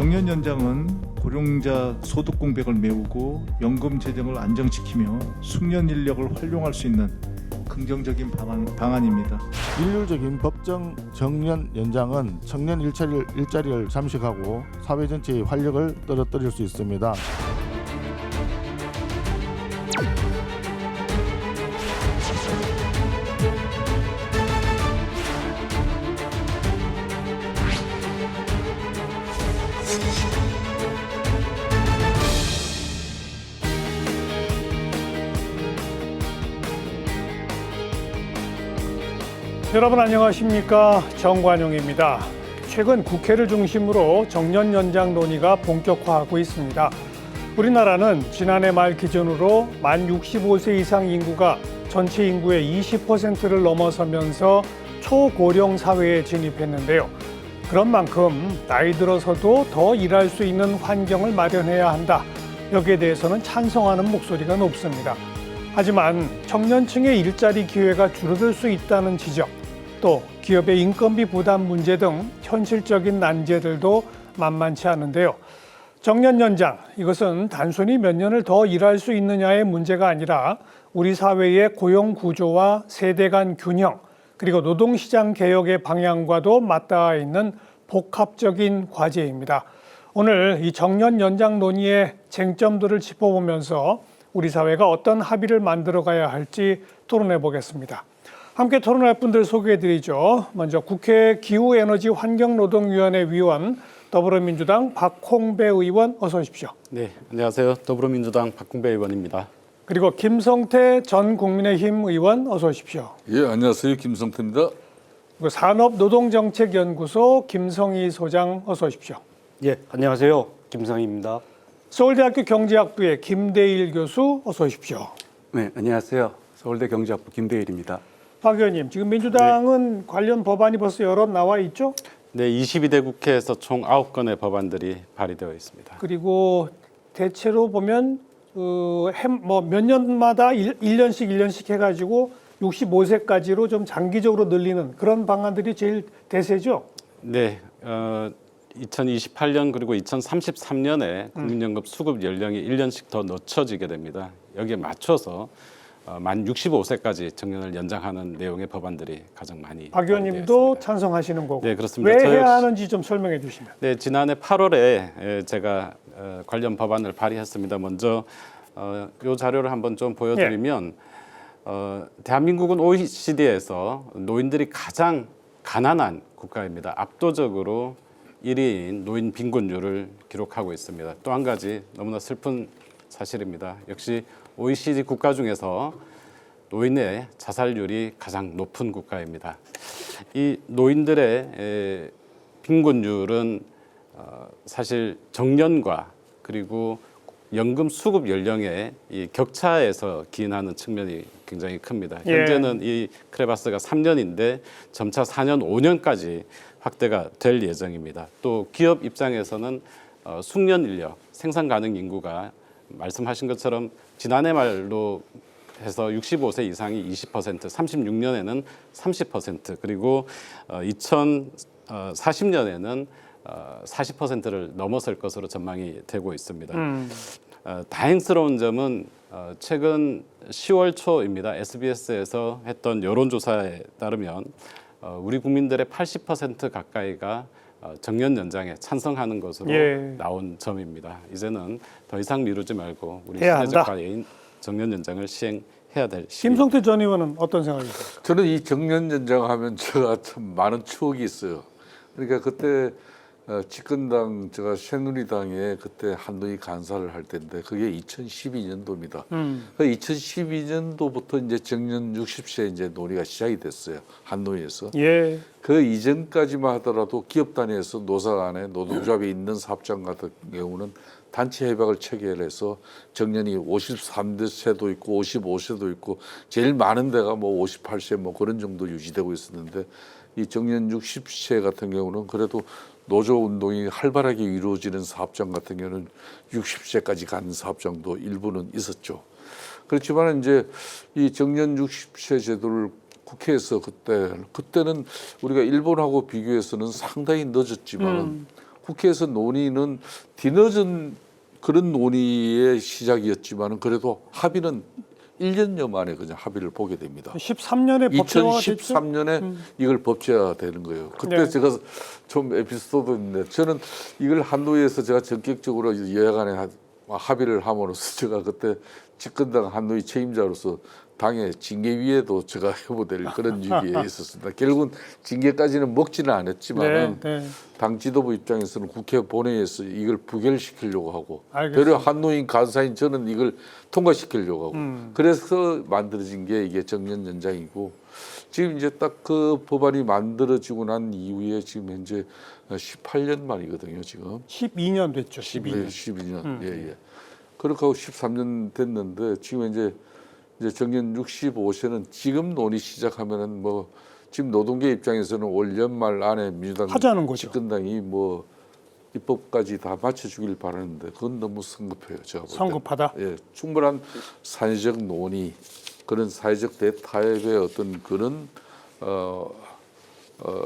정년 연장은 고령자 소득 공백을 메우고 연금 재정을 안정시키며 숙련 인력을 활용할 수 있는 긍정적인 방안입니다. 일률적인 법정 정년 연장은 청년 일자리를 잠식하고 사회 전체의 활력을 떨어뜨릴 수 있습니다. 여러분 안녕하십니까, 정관용입니다. 최근 국회를 중심으로 정년 연장 논의가 본격화하고 있습니다. 우리나라는 지난해 말 기준으로 만 65세 이상 인구가 전체 인구의 20%를 넘어서면서 초고령 사회에 진입했는데요. 그런 만큼 나이 들어서도 더 일할 수 있는 환경을 마련해야 한다. 여기에 대해서는 찬성하는 목소리가 높습니다. 하지만 청년층의 일자리 기회가 줄어들 수 있다는 지적, 또 기업의 인건비 부담 문제 등 현실적인 난제들도 만만치 않은데요. 정년 연장, 이것은 단순히 몇 년을 더 일할 수 있느냐의 문제가 아니라 우리 사회의 고용 구조와 세대 간 균형, 그리고 노동시장 개혁의 방향과도 맞닿아 있는 복합적인 과제입니다. 오늘 이 정년 연장 논의의 쟁점들을 짚어보면서 우리 사회가 어떤 합의를 만들어가야 할지 토론해 보겠습니다. 함께 토론할 분들 소개해드리죠. 먼저 국회 기후에너지환경노동위원회 위원, 더불어민주당 박홍배 의원, 어서 오십시오. 네, 안녕하세요. 더불어민주당 박홍배 의원입니다. 그리고 김성태 전 국민의힘 의원, 어서 오십시오. 예, 안녕하세요. 김성태입니다. 그리고 산업노동정책연구소 김성희 소장, 어서 오십시오. 예, 안녕하세요. 김성희입니다. 서울대학교 경제학부의 김대일 교수, 어서 오십시오. 네, 안녕하세요. 서울대 경제학부 김대일입니다. 박 의원님, 지금 민주당은 관련 법안이 벌써 여러 나와 있죠? 네, 22대 국회에서 총 9건의 법안들이 발의되어 있습니다. 그리고 대체로 보면 몇 년마다 1년씩 해가지고 65세까지로 좀 장기적으로 늘리는 그런 방안들이 제일 대세죠? 네, 2028년 그리고 2033년에 국민연금 수급 연령이 1년씩 더 늦춰지게 됩니다. 여기에 맞춰서 만 65세까지 정년을 연장하는 내용의 법안들이 가장 많이 박 의원님도 찬성하시는 거고. 네, 그렇습니다. 왜 해야 하는지 좀 설명해 주시면. 네, 지난해 8월에 제가 관련 법안을 발의했습니다. 먼저 이 자료를 한번 좀 보여드리면 대한민국은 OECD에서 노인들이 가장 가난한 국가입니다. 압도적으로 1위인 노인 빈곤율을 기록하고 있습니다. 또 한 가지 너무나 슬픈 사실입니다. 역시 OECD 국가 중에서 노인의 자살률이 가장 높은 국가입니다. 이 노인들의 빈곤율은 사실 정년과 그리고 연금 수급 연령의 이 격차에서 기인하는 측면이 굉장히 큽니다. 현재는 이 크레바스가 3년인데 점차 4년, 5년까지 확대가 될 예정입니다. 또 기업 입장에서는 숙련 인력, 생산 가능 인구가 말씀하신 것처럼 지난해 말로 해서 65세 이상이 20%, 36년에는 30%, 그리고 2040년에는 40%를 넘어설 것으로 전망이 되고 있습니다. 다행스러운 점은 최근 10월 초입니다. SBS에서 했던 여론조사에 따르면 우리 국민들의 80% 가까이가 정년 연장에 찬성하는 것으로 나온 점입니다. 이제는 더 이상 미루지 말고 우리 시대적 과제인 정년 연장을 시행해야 될 시기. 김성태 전 의원은 어떤 생각이세요? 저는 이 정년 연장하면 제가 참 많은 추억이 있어요. 그러니까 그때 집권당 제가 새누리당에 그때 한노위 간사를 할 때인데 그게 2012년도입니다. 그 2012년도부터 이제 정년 60세 이제 논의가 시작이 됐어요. 한노위에서. 예. 그 이전까지만 하더라도 기업 단위에서 노사 간에 노동조합이 있는 사업장 같은 경우는 단체 협약을 체결해서 정년이 53세도 있고 55세도 있고 제일 많은 데가 뭐 58세 뭐 그런 정도 유지되고 있었는데 이 정년 60세 같은 경우는 그래도 노조 운동이 활발하게 이루어지는 사업장 같은 경우는 60세까지 간 사업장도 일부는 있었죠. 그렇지만 이제 이 정년 60세 제도를 국회에서 그때는 우리가 일본하고 비교해서는 상당히 늦었지만 국회에서 논의는 뒤늦은 그런 논의의 시작이었지만은 그래도 합의는 1년여 만에 그냥 합의를 보게 됩니다. 13년에 법제화가 됐죠. 2013년에 이걸 법제화되는 거예요. 그때 네. 제가 좀 에피소드인데 저는 이걸 한노위에서 제가 전격적으로 여야간에 합의를 함으로써 제가 그때 집권당 한노위 책임자로서 당의 징계위에도 제가 해보될 그런 위기에 있었습니다. 결국은 징계까지는 먹지는 않았지만 네, 네. 당 지도부 입장에서는 국회 본회의에서 이걸 부결시키려고 하고 알겠습니다. 되려 한노인 간사인 저는 이걸 통과시키려고 하고 그래서 만들어진 게 이게 정년 연장이고 지금 이제 딱 그 법안이 만들어지고 난 이후에 지금 현재 18년 만이거든요. 지금 12년 됐죠. 12년. 12년. 예. 그렇게 하고 13년 됐는데 지금 이제 정년 65세는 지금 논의 시작하면은 뭐 지금 노동계 입장에서는 올 연말 안에 민주당 하자는 거죠. 집권당이 뭐 입법까지 다 맞춰주길 바라는데 그건 너무 성급해요. 제가 볼 때. 성급하다. 예, 충분한 사회적 논의 그런 사회적 대타협의 어떤 그런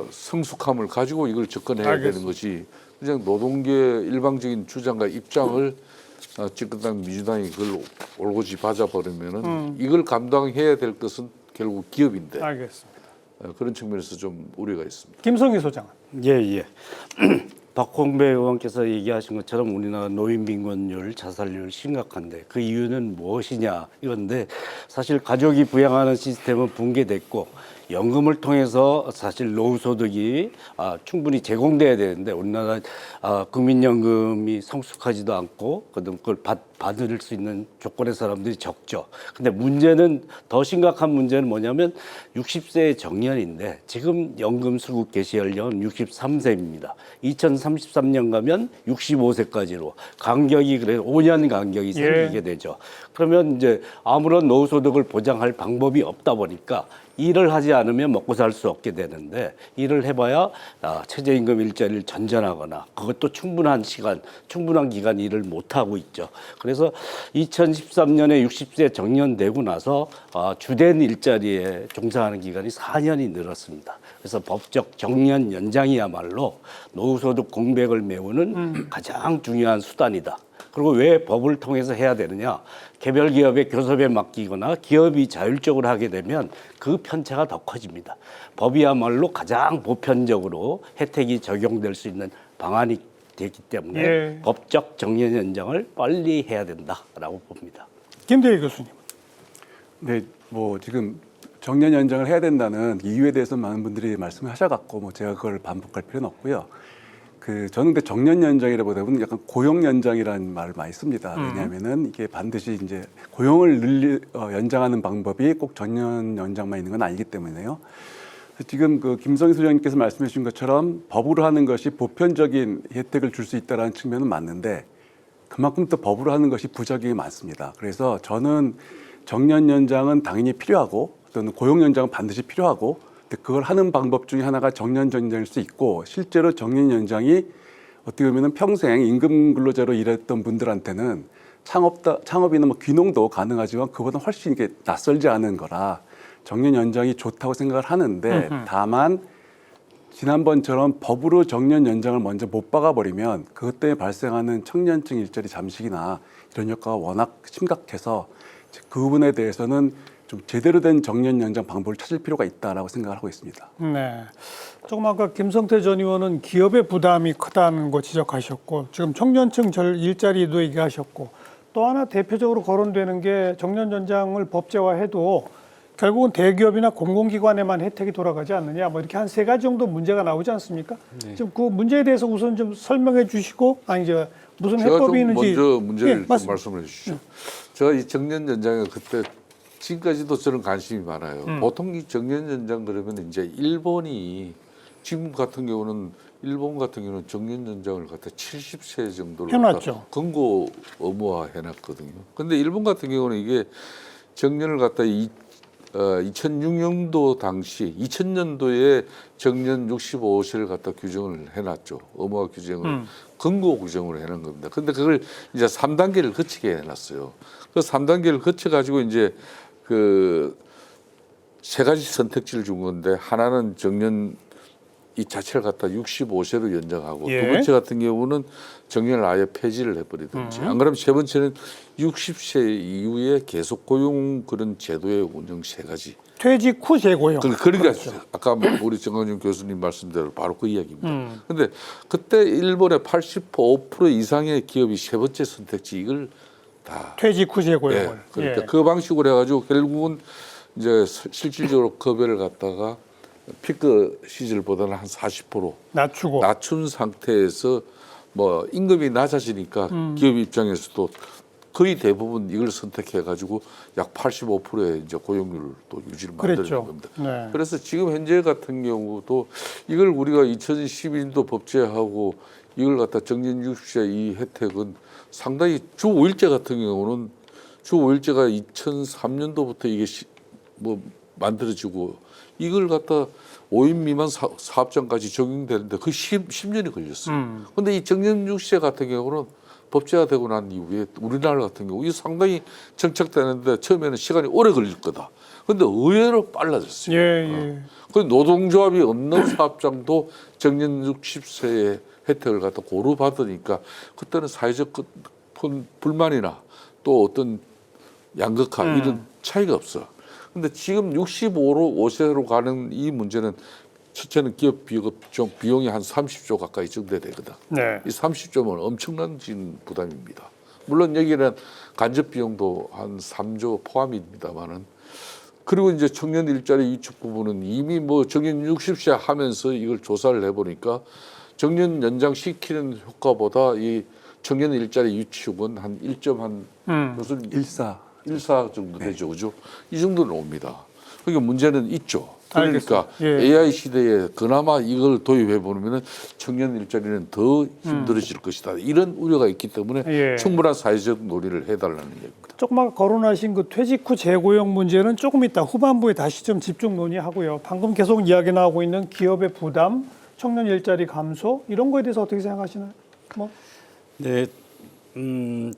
성숙함을 가지고 이걸 접근해야 알겠습니다. 되는 것이 그냥 노동계 일방적인 주장과 입장을 집권당 민주당이 그걸 올고지 받아버리면은 이걸 감당해야 될 것은 결국 기업인데 알겠습니다. 그런 측면에서 좀 우려가 있습니다. 김성희 소장은. 예. 박홍배 의원께서 얘기하신 것처럼 우리나라 노인 빈곤율, 자살률 심각한데 그 이유는 무엇이냐 이건데 사실 가족이 부양하는 시스템은 붕괴됐고 연금을 통해서 사실 노후소득이 충분히 제공돼야 되는데 우리나라 국민연금이 성숙하지도 않고 그걸 받을 수 있는 조건의 사람들이 적죠. 근데 문제는 더 심각한 문제는 뭐냐면 60세 정년인데 지금 연금 수급 개시 연령은 63세입니다. 2033년 가면 65세까지로 간격이 그래 5년 간격이 생기게 되죠. 그러면 이제 아무런 노후소득을 보장할 방법이 없다 보니까 일을 하지 않으면 먹고 살 수 없게 되는데 일을 해봐야 최저임금 일자리를 전전하거나 그것도 충분한 기간 일을 못 하고 있죠. 그래서 2013년에 60세 정년되고 나서 주된 일자리에 종사하는 기간이 4년이 늘었습니다. 그래서 법적 정년 연장이야말로 노후소득 공백을 메우는 가장 중요한 수단이다. 그리고 왜 법을 통해서 해야 되느냐? 개별 기업의 교섭에 맡기거나 기업이 자율적으로 하게 되면 그 편차가 더 커집니다. 법이야말로 가장 보편적으로 혜택이 적용될 수 있는 방안이 되기 때문에 법적 정년 연장을 빨리 해야 된다라고 봅니다. 김대일 교수님. 네, 뭐 지금 정년 연장을 해야 된다는 이유에 대해서 많은 분들이 말씀을 하셔갖고 뭐 제가 그걸 반복할 필요는 없고요. 저는 근데 정년 연장이라보다는 약간 고용 연장이라는 말을 많이 씁니다. 왜냐하면은 이게 반드시 이제 고용을 연장하는 방법이 꼭 정년 연장만 있는 건 아니기 때문에요. 지금 김성희 소장님께서 말씀해 주신 것처럼 법으로 하는 것이 보편적인 혜택을 줄 수 있다는 측면은 맞는데 그만큼 또 법으로 하는 것이 부작용이 많습니다. 그래서 저는 정년 연장은 당연히 필요하고 또는 고용 연장은 반드시 필요하고 그걸 하는 방법 중에 하나가 정년 연장일 수 있고 실제로 정년 연장이 어떻게 보면 평생 임금 근로자로 일했던 분들한테는 창업이나 뭐 귀농도 가능하지만 그보다 훨씬 이게 낯설지 않은 거라 정년 연장이 좋다고 생각을 하는데 다만 지난번처럼 법으로 정년 연장을 먼저 못 박아버리면 그것 때문에 발생하는 청년층 일자리 잠식이나 이런 효과가 워낙 심각해서 그 부분에 대해서는 좀 제대로 된 정년 연장 방법을 찾을 필요가 있다라고 생각을 하고 있습니다. 네. 조금 아까 김성태 전 의원은 기업의 부담이 크다는 거 지적하셨고 지금 청년층 일자리도 얘기하셨고 또 하나 대표적으로 거론되는 게 정년 연장을 법제화해도 결국은 대기업이나 공공기관에만 혜택이 돌아가지 않느냐 뭐 이렇게 한 3가지 정도 문제가 나오지 않습니까? 네. 지금 그 문제에 대해서 우선 좀 설명해 주시고 무슨 해법이 있는지 먼저 문제를 좀 맞습니다. 말씀해 주시죠. 제가 이 정년 연장에 그때 지금까지도 저는 관심이 많아요. 보통 이 정년 연장 그러면 이제 일본 같은 경우는 정년 연장을 갖다 70세 정도로 해놨죠. 권고 의무화 해놨거든요. 근데 일본 같은 경우는 이게 정년을 갖다 2006년도 당시 2000년도에 정년 65세를 갖다 규정을 해놨죠. 의무화 규정을 권고 규정으로 해놓은 겁니다. 근데 그걸 이제 3단계를 거치게 해놨어요. 그 3단계를 거쳐가지고 이제 그 3가지 선택지를 준 건데 하나는 정년 이 자체를 갖다 65세로 연장하고 예. 두 번째 같은 경우는 정년을 아예 폐지를 해버리든지 안 그러면 세 번째는 60세 이후에 계속 고용 그런 제도의 운영 세 가지. 퇴직 후 재고용. 그러니까 아까 우리 정강준 교수님 말씀대로 바로 그 이야기입니다. 그런데 그때 일본의 85% 이상의 기업이 세 번째 선택지 이걸 다 퇴직 후 재고용을. 예, 그러니까 예. 그 방식으로 해가지고 결국은 이제 실질적으로 급여를 갖다가 피크 시절보다는 한 40% 낮추고. 낮춘 상태에서 뭐 임금이 낮아지니까 기업 입장에서도 거의 대부분 이걸 선택해가지고 약 85%의 이제 고용률을 또 유지를 만드는 그랬죠. 겁니다. 네. 그래서 지금 현재 같은 경우도 이걸 우리가 2012년도 법제하고 이걸 갖다 정년 60세 이 혜택은 상당히 주 5일제 같은 경우는 주 5일제가 2003년도부터 이게 뭐 만들어지고 이걸 갖다 5인 미만 사업장까지 적용되는데 거의 10년이 걸렸어요. 그런데 이 정년 60세 같은 경우는 법제가 되고 난 이후에 우리나라 같은 경우 이 상당히 정착되는데 처음에는 시간이 오래 걸릴 거다. 그런데 의외로 빨라졌어요. 예, 예. 그 노동조합이 없는 사업장도 정년 60세의 혜택을 갖다 고루 받으니까 그때는 사회적 불만이나 또 어떤 양극화 이런 차이가 없어. 근데 지금 65세로 가는 이 문제는 첫째는 기업 비용이 한 30조 가까이 증대되거든. 네. 이 30조면 엄청난 부담입니다. 물론 여기는 간접 비용도 한 3조 포함입니다만은 그리고 이제 청년 일자리 위축 부분은 이미 뭐 정년 60세 하면서 이걸 조사를 해보니까 정년 연장 시키는 효과보다 이 청년 일자리 위축은 한 1점 무슨 14 정도 되죠, 그죠? 이 정도는 옵니다. 그러니까 문제는 있죠. 그러니까 알겠습니다. 예. AI 시대에 그나마 이걸 도입해 보면은 청년 일자리는 더 힘들어질 것이다. 이런 우려가 있기 때문에 예. 충분한 사회적 논의를 해달라는 얘기입니다. 조금 아까 거론하신 그 퇴직 후 재고용 문제는 조금 이따 후반부에 다시 좀 집중 논의하고요. 방금 계속 이야기 나오고 있는 기업의 부담, 청년 일자리 감소 이런 거에 대해서 어떻게 생각하시나요? 뭐 네,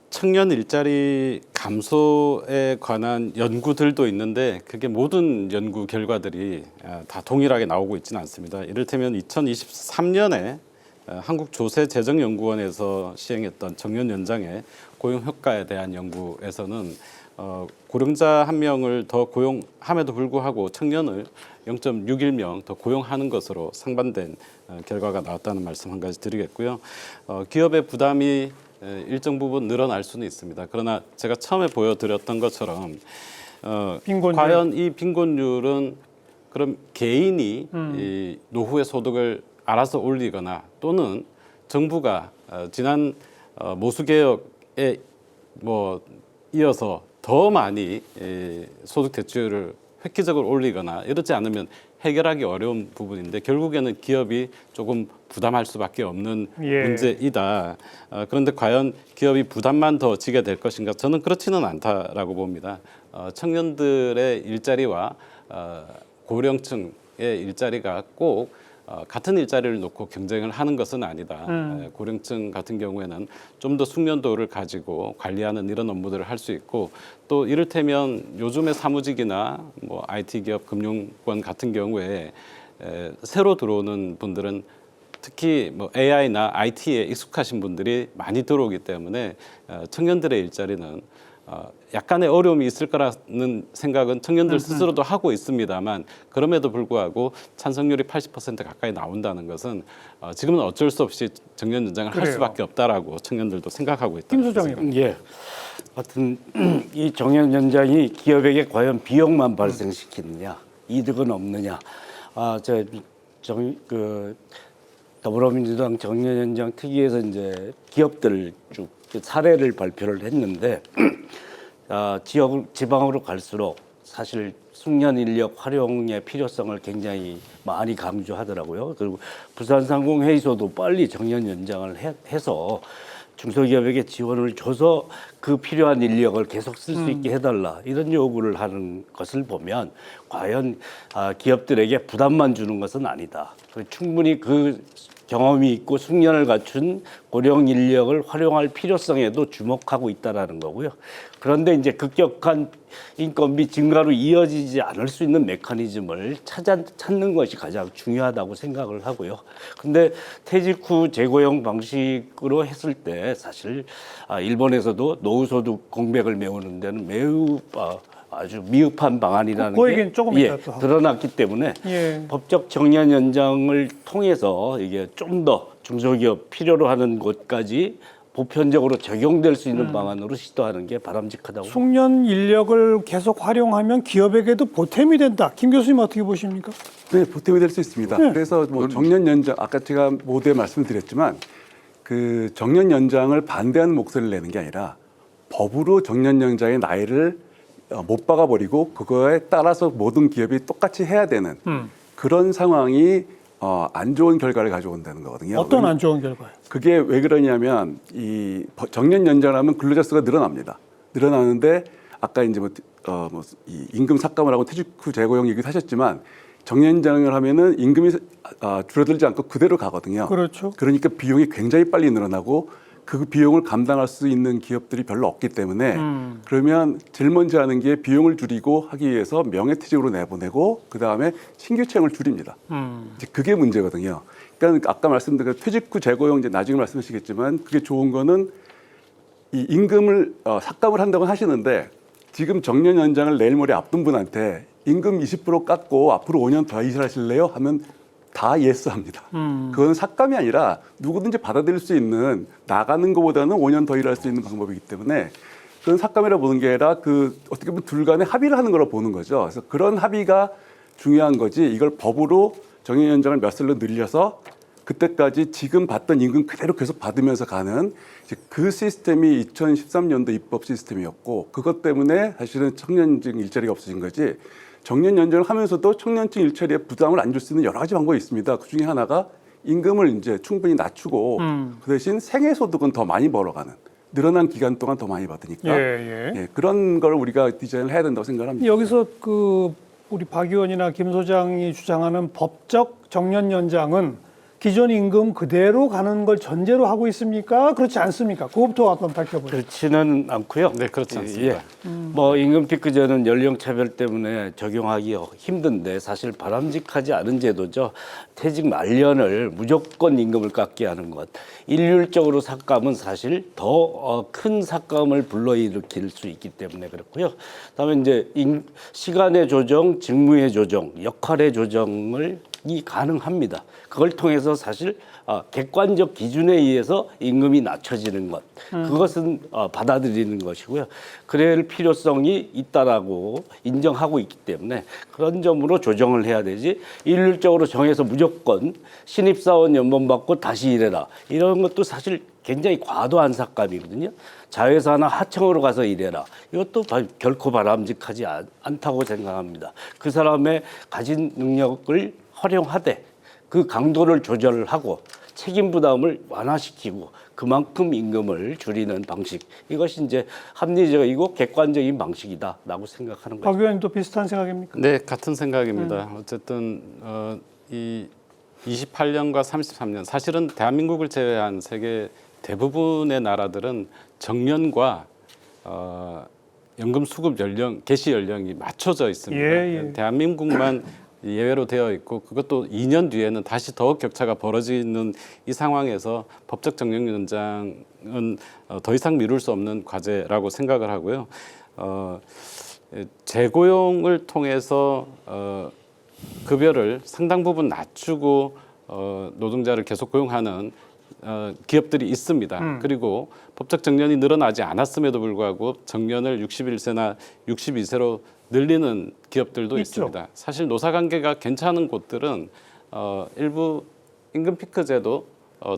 청년 일자리 감소에 관한 연구들도 있는데 그게 모든 연구 결과들이 다 동일하게 나오고 있지는 않습니다. 이를테면 2023년에 한국조세재정연구원에서 시행했던 정년 연장의 고용 효과에 대한 연구에서는 고령자 한 명을 더 고용함에도 불구하고 청년을 0.61명 더 고용하는 것으로 상반된 결과가 나왔다는 말씀 한 가지 드리겠고요. 기업의 부담이 일정 부분 늘어날 수는 있습니다. 그러나 제가 처음에 보여드렸던 것처럼 빈곤율. 과연 이 빈곤율은 그럼 개인이 이 노후의 소득을 알아서 올리거나 또는 정부가 지난 모수개혁에 뭐 이어서 더 많이 소득 대출을 획기적으로 올리거나 이렇지 않으면 해결하기 어려운 부분인데 결국에는 기업이 조금 부담할 수밖에 없는 예. 문제이다. 그런데 과연 기업이 부담만 더 지게 될 것인가? 저는 그렇지는 않다라고 봅니다. 청년들의 일자리와 고령층의 일자리가 꼭 같은 일자리를 놓고 경쟁을 하는 것은 아니다. 고령층 같은 경우에는 좀 더 숙련도를 가지고 관리하는 이런 업무들을 할 수 있고 또 이를테면 요즘의 사무직이나 뭐 IT 기업, 금융권 같은 경우에 새로 들어오는 분들은 특히 뭐 AI나 IT에 익숙하신 분들이 많이 들어오기 때문에 청년들의 일자리는 약간의 어려움이 있을 거라는 생각은 청년들 스스로도 하고 있습니다만 그럼에도 불구하고 찬성률이 80% 가까이 나온다는 것은 지금은 어쩔 수 없이 정년 연장을 할 그래요. 수밖에 없다라고 청년들도 생각하고 있다. 김 소장님. 예. 하여튼 이 정년 연장이 기업에게 과연 비용만 발생시키느냐, 이득은 없느냐. 더불어민주당 정년 연장 특위에서 이제 기업들 쭉 사례를 발표를 했는데 지방으로 갈수록 사실 숙련 인력 활용의 필요성을 굉장히 많이 강조하더라고요. 그리고 부산상공회의소도 빨리 정년 연장을 해서 중소기업에게 지원을 줘서 그 필요한 인력을 계속 쓸 수 있게 해달라 이런 요구를 하는 것을 보면 과연 기업들에게 부담만 주는 것은 아니다. 충분히 그 경험이 있고 숙련을 갖춘 고령 인력을 활용할 필요성에도 주목하고 있다라는 거고요. 그런데 이제 급격한 인건비 증가로 이어지지 않을 수 있는 메커니즘을 찾는 것이 가장 중요하다고 생각을 하고요. 근데 퇴직 후 재고용 방식으로 했을 때 사실 일본에서도 노후소득 공백을 메우는 데는 매우 아주 미흡한 방안이라는 그 게 얘기는 조금 이따 또 하고. 드러났기 때문에 예. 법적 정년 연장을 통해서 이게 좀 더 중소기업 필요로 하는 곳까지 보편적으로 적용될 수 있는 방안으로 시도하는 게 바람직하다고. 숙련 인력을 계속 활용하면 기업에게도 보탬이 된다. 김 교수님 어떻게 보십니까? 네, 보탬이 될 수 있습니다. 네. 그래서 뭐 정년 연장 아까 제가 모두에 말씀드렸지만 그 정년 연장을 반대하는 목소리를 내는 게 아니라 법으로 정년 연장의 나이를 못 박아버리고 그거에 따라서 모든 기업이 똑같이 해야 되는 그런 상황이 안 좋은 결과를 가져온다는 거거든요. 어떤 안 좋은 결과요? 그게 왜 그러냐면 이 정년 연장하면 근로자 수가 늘어납니다. 늘어나는데 아까 이제 이 임금 삭감을 하고 퇴직 후 재고용 얘기도 하셨지만 정년 연장을 하면은 임금이 줄어들지 않고 그대로 가거든요. 그렇죠. 그러니까 비용이 굉장히 빨리 늘어나고 그 비용을 감당할 수 있는 기업들이 별로 없기 때문에 그러면 제일 먼저 하는 게 비용을 줄이고 하기 위해서 명예퇴직으로 내보내고 그 다음에 신규 채용을 줄입니다. 이제 그게 문제거든요. 그러니까 아까 말씀드린 퇴직 후 재고용 이제 나중에 말씀하시겠지만 그게 좋은 거는 이 임금을 삭감을 한다고 하시는데 지금 정년 연장을 내일 모레 앞둔 분한테 임금 20% 깎고 앞으로 5년 더 일하실래요? 하면 다 예스합니다. 그건 삭감이 아니라 누구든지 받아들일 수 있는 나가는 것보다는 5년 더 일할 수 있는 방법이기 때문에 그건 삭감이라 보는 게 아니라 그 어떻게 보면 둘 간에 합의를 하는 거라 보는 거죠. 그래서 그런 합의가 중요한 거지 이걸 법으로 정년 연장을 몇 살로 늘려서 그때까지 지금 받던 임금 그대로 계속 받으면서 가는 이제 그 시스템이 2013년도 입법 시스템이었고 그것 때문에 사실은 청년직 일자리가 없어진 거지. 정년 연장을 하면서도 청년층 일자리에 부담을 안 줄 수 있는 여러 가지 방법이 있습니다. 그 중에 하나가 임금을 이제 충분히 낮추고 그 대신 생애소득은 더 많이 벌어가는 늘어난 기간 동안 더 많이 받으니까 예, 그런 걸 우리가 디자인을 해야 된다고 생각합니다. 여기서 그 우리 박 의원이나 김 소장이 주장하는 법적 정년 연장은 기존 임금 그대로 가는 걸 전제로 하고 있습니까? 그렇지 않습니까? 그것부터 한번 밝혀보죠. 그렇지는 않고요. 네, 그렇지 않습니다. 뭐 임금 피크제는 연령 차별 때문에 적용하기 힘든데 사실 바람직하지 않은 제도죠. 퇴직 말년을 무조건 임금을 깎게 하는 것. 일률적으로 삭감은 사실 더 큰 삭감을 불러일으킬 수 있기 때문에 그렇고요. 그다음에 이제 시간의 조정, 직무의 조정, 역할의 조정을 이 가능합니다. 그걸 통해서 사실 객관적 기준에 의해서 임금이 낮춰지는 것, 그것은 받아들이는 것이고요. 그럴 필요성이 있다라고 인정하고 있기 때문에 그런 점으로 조정을 해야 되지 일률적으로 정해서 무조건 신입사원 연봉 받고 다시 일해라 이런 것도 사실 굉장히 과도한 삭감이거든요. 자회사나 하청으로 가서 일해라. 이것도 결코 바람직하지 않다고 생각합니다. 그 사람의 가진 능력을 활용하되 그 강도를 조절하고 책임 부담을 완화시키고 그만큼 임금을 줄이는 방식. 이것이 이제 합리적이고 객관적인 방식이다라고 생각하는 박 거죠. 의원님도 비슷한 생각입니까? 네, 같은 생각입니다. 어쨌든 이 28년과 33년 사실은 대한민국을 제외한 세계 대부분의 나라들은 정년과 연금 수급 연령, 개시 연령이 맞춰져 있습니다. 예. 대한민국만 예외로 되어 있고 그것도 2년 뒤에는 다시 더 격차가 벌어지는 이 상황에서 법적 정년 연장은 더 이상 미룰 수 없는 과제라고 생각을 하고요. 재고용을 통해서 급여를 상당 부분 낮추고 노동자를 계속 고용하는 기업들이 있습니다. 그리고 법적 정년이 늘어나지 않았음에도 불구하고 정년을 61세나 62세로 늘리는 기업들도 있죠. 있습니다. 사실 노사관계가 괜찮은 곳들은 일부 임금 피크제도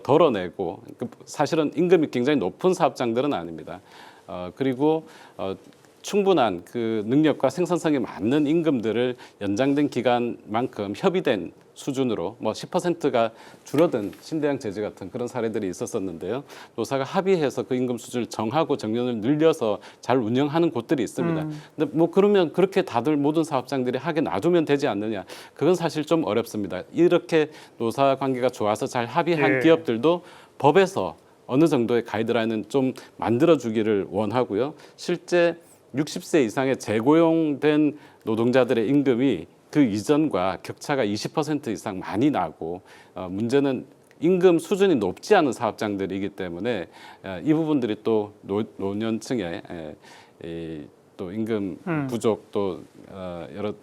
덜어내고 사실은 임금이 굉장히 높은 사업장들은 아닙니다. 그리고 충분한 그 능력과 생산성에 맞는 임금들을 연장된 기간만큼 협의된 수준으로 뭐 10%가 줄어든 신대양 제재 같은 그런 사례들이 있었었는데요. 노사가 합의해서 그 임금 수준을 정하고 정년을 늘려서 잘 운영하는 곳들이 있습니다. 근데 뭐 그러면 그렇게 다들 모든 사업장들이 하게 놔두면 되지 않느냐? 그건 사실 좀 어렵습니다. 이렇게 노사 관계가 좋아서 잘 합의한 예. 기업들도 법에서 어느 정도의 가이드라인은 좀 만들어주기를 원하고요. 실제 60세 이상의 재고용된 노동자들의 임금이 그 이전과 격차가 20% 이상 많이 나고 문제는 임금 수준이 높지 않은 사업장들이기 때문에 이 부분들이 또 노년층의 또 임금 부족 또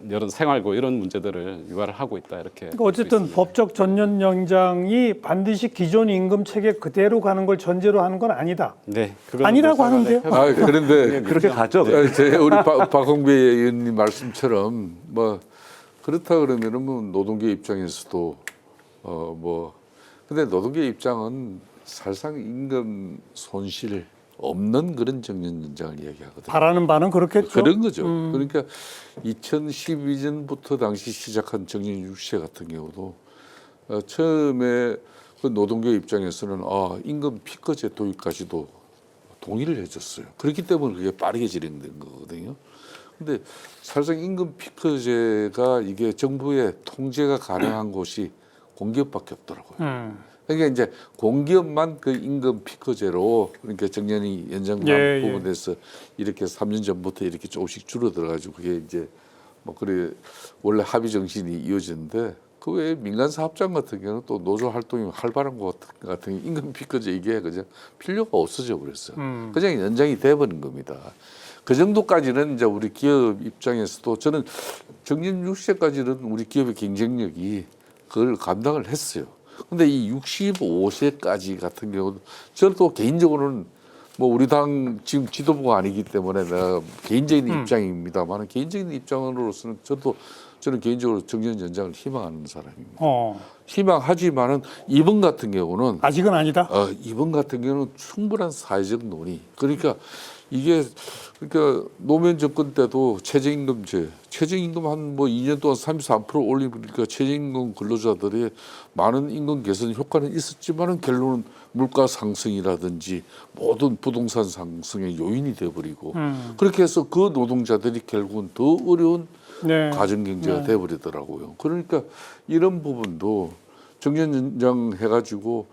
여러 생활고 이런 문제들을 유발을 하고 있다 이렇게. 그러니까 어쨌든 법적 전년 연장이 반드시 기존 임금 체계 그대로 가는 걸 전제로 하는 건 아니다. 네, 그건 아니라고 노사 간의 하는데요? 아, 그런데 네, 그렇게 가죠. 우리 박홍배 의원님 말씀처럼 뭐 그렇다 그러면은 뭐 노동계 입장에서도 근데 노동계 입장은 사실상 임금 손실 없는 그런 정년 연장을 이야기하거든요. 바라는 바는 그렇겠죠. 그런 거죠. 그러니까 2012년부터 당시 시작한 정년 60세 같은 경우도 처음에 그 노동계 입장에서는 임금 피커제 도입까지도 동의를 해줬어요. 그렇기 때문에 그게 빠르게 진행된 거거든요. 근데 사실상 임금 피커제가 이게 정부의 통제가 가능한 곳이 공기업밖에 없더라고요. 그러니까 이제 공기업만 그 임금 피커제로 그러니까 정년이 연장된 예, 부분에서 이렇게 3년 전부터 이렇게 조금씩 줄어들어가지고 그게 이제 뭐 그래 원래 합의 정신이 이어졌는데 그 외에 민간 사업장 같은 경우는 또 노조 활동이 활발한 것 같은 임금 피커제 이게 그냥 필요가 없어져 버렸어요. 그냥 연장이 돼버린 겁니다. 그 정도까지는 이제 우리 기업 입장에서도 저는 정년 60세까지는 우리 기업의 경쟁력이 그걸 감당을 했어요. 근데 이 65세까지 같은 경우는 저는 또 개인적으로는 뭐 우리 당 지금 지도부가 아니기 때문에 내가 개인적인 입장입니다만 개인적인 입장으로서는 저는 개인적으로 정년 연장을 희망하는 사람입니다. 희망하지만은 이번 같은 경우는 아직은 아니다. 이번 같은 경우는 충분한 사회적 논의. 그러니까 이게 그러니까 노무현 정권 때도 최저임금제, 최저임금 한 뭐 2년 동안 33% 올리니까 최저임금 근로자들의 많은 임금 개선 효과는 있었지만은 결론은 물가 상승이라든지 모든 부동산 상승의 요인이 돼버리고 그렇게 해서 그 노동자들이 결국은 더 어려운 네. 가정 경제가 돼버리더라고요. 그러니까 이런 부분도 정년 연장 해가지고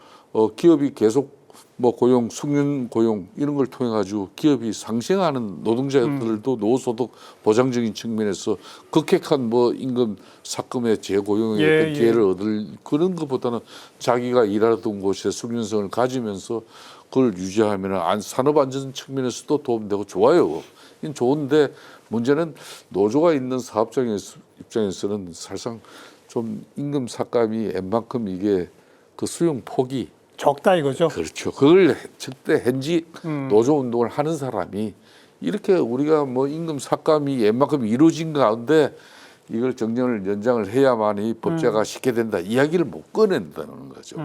기업이 계속 뭐 고용, 숙련 고용 이런 걸 통해 가지고 기업이 상생하는 노동자들도 노소득 보장적인 측면에서 극획한 뭐 임금 삭감의 재고용의 어떤 기회를 얻을 그런 것보다는 자기가 일하던 곳에 숙련성을 가지면서 그걸 유지하면 산업 안전 측면에서도 도움되고 좋아요. 이건 좋은데 문제는 노조가 있는 사업장 입장에서는 사실상 좀 임금 삭감이 웬만큼 이게 그 수용 폭이 적다 이거죠. 그렇죠. 그걸 적대 현지 노조 운동을 하는 사람이 이렇게 우리가 뭐 임금 삭감이 웬만큼 이루어진 가운데 이걸 정년을 연장을 해야만이 법제가 쉽게 된다 이야기를 못 꺼낸다는 거죠.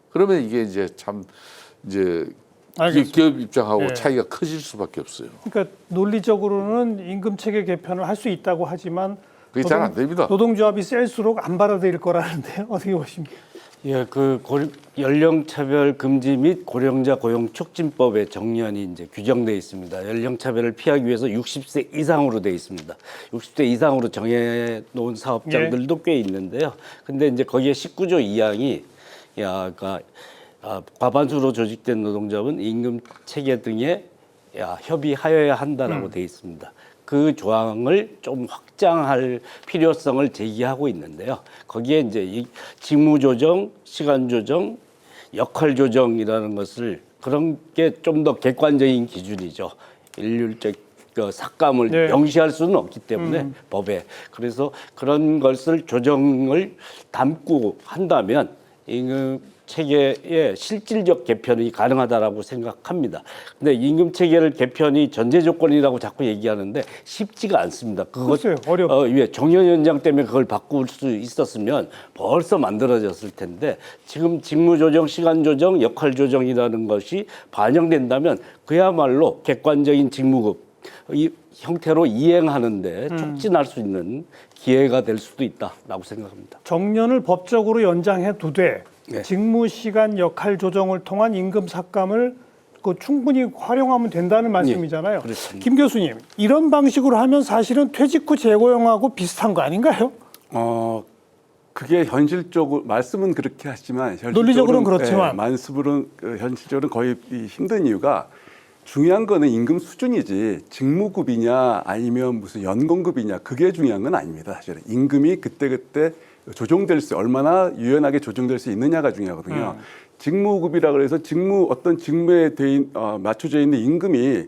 그러면 이게 이제 참 이제 알겠습니다. 기업 입장하고 예. 차이가 커질 수밖에 없어요. 그러니까 논리적으로는 임금 체계 개편을 할 수 있다고 하지만 그게 잘 안 됩니다. 노동조합이 셀수록 안 받아들일 거라는데요. 어떻게 보십니까? 예, 그 연령 차별 금지 및 고령자 고용 촉진법에 정년이 이제 규정돼 있습니다. 연령 차별을 피하기 위해서 60세 이상으로 돼 있습니다. 60세 이상으로 정해 놓은 사업장들도 꽤 있는데요. 근데 이제 거기에 19조 2항이 그러니까 과반수로 조직된 노동조합은 임금 체계 등에 협의하여야 한다라고 돼 있습니다. 그 조항을 좀 확장할 필요성을 제기하고 있는데요. 거기에 이제 이 직무 조정, 시간 조정, 역할 조정이라는 것을 그런 게 좀 더 객관적인 기준이죠. 일률적 삭감을 명시할 수는 없기 때문에 법에 그래서 그런 것을 조정을 담고 한다면 임금 체계의 실질적 개편이 가능하다라고 생각합니다. 근데 임금 체계를 개편이 전제 조건이라고 자꾸 얘기하는데 쉽지가 않습니다. 글쎄요, 어렵죠. 정년 연장 때문에 그걸 바꿀 수 있었으면 벌써 만들어졌을 텐데 지금 직무 조정, 시간 조정, 역할 조정이라는 것이 반영된다면 그야말로 객관적인 직무급 이 형태로 이행하는데 촉진할 수 있는 기회가 될 수도 있다라고 생각합니다. 정년을 법적으로 연장해 두되 네. 직무 시간 역할 조정을 통한 임금 삭감을 충분히 활용하면 된다는 말씀이잖아요. 그렇습니다. 김 교수님, 이런 방식으로 하면 사실은 퇴직 후 재고용하고 비슷한 거 아닌가요? 그게 현실적으로 말씀은 그렇게 하지만 논리적으로는 그렇지만. 만습으로는 현실적으로는 거의 힘든 이유가 중요한 거는 임금 수준이지 직무급이냐 아니면 무슨 연공급이냐 그게 중요한 건 아닙니다. 사실은 임금이 그때그때 조정될 수 얼마나 유연하게 조정될 수 있느냐가 중요하거든요. 직무급이라 그래서 어떤 직무에 맞춰져 있는 임금이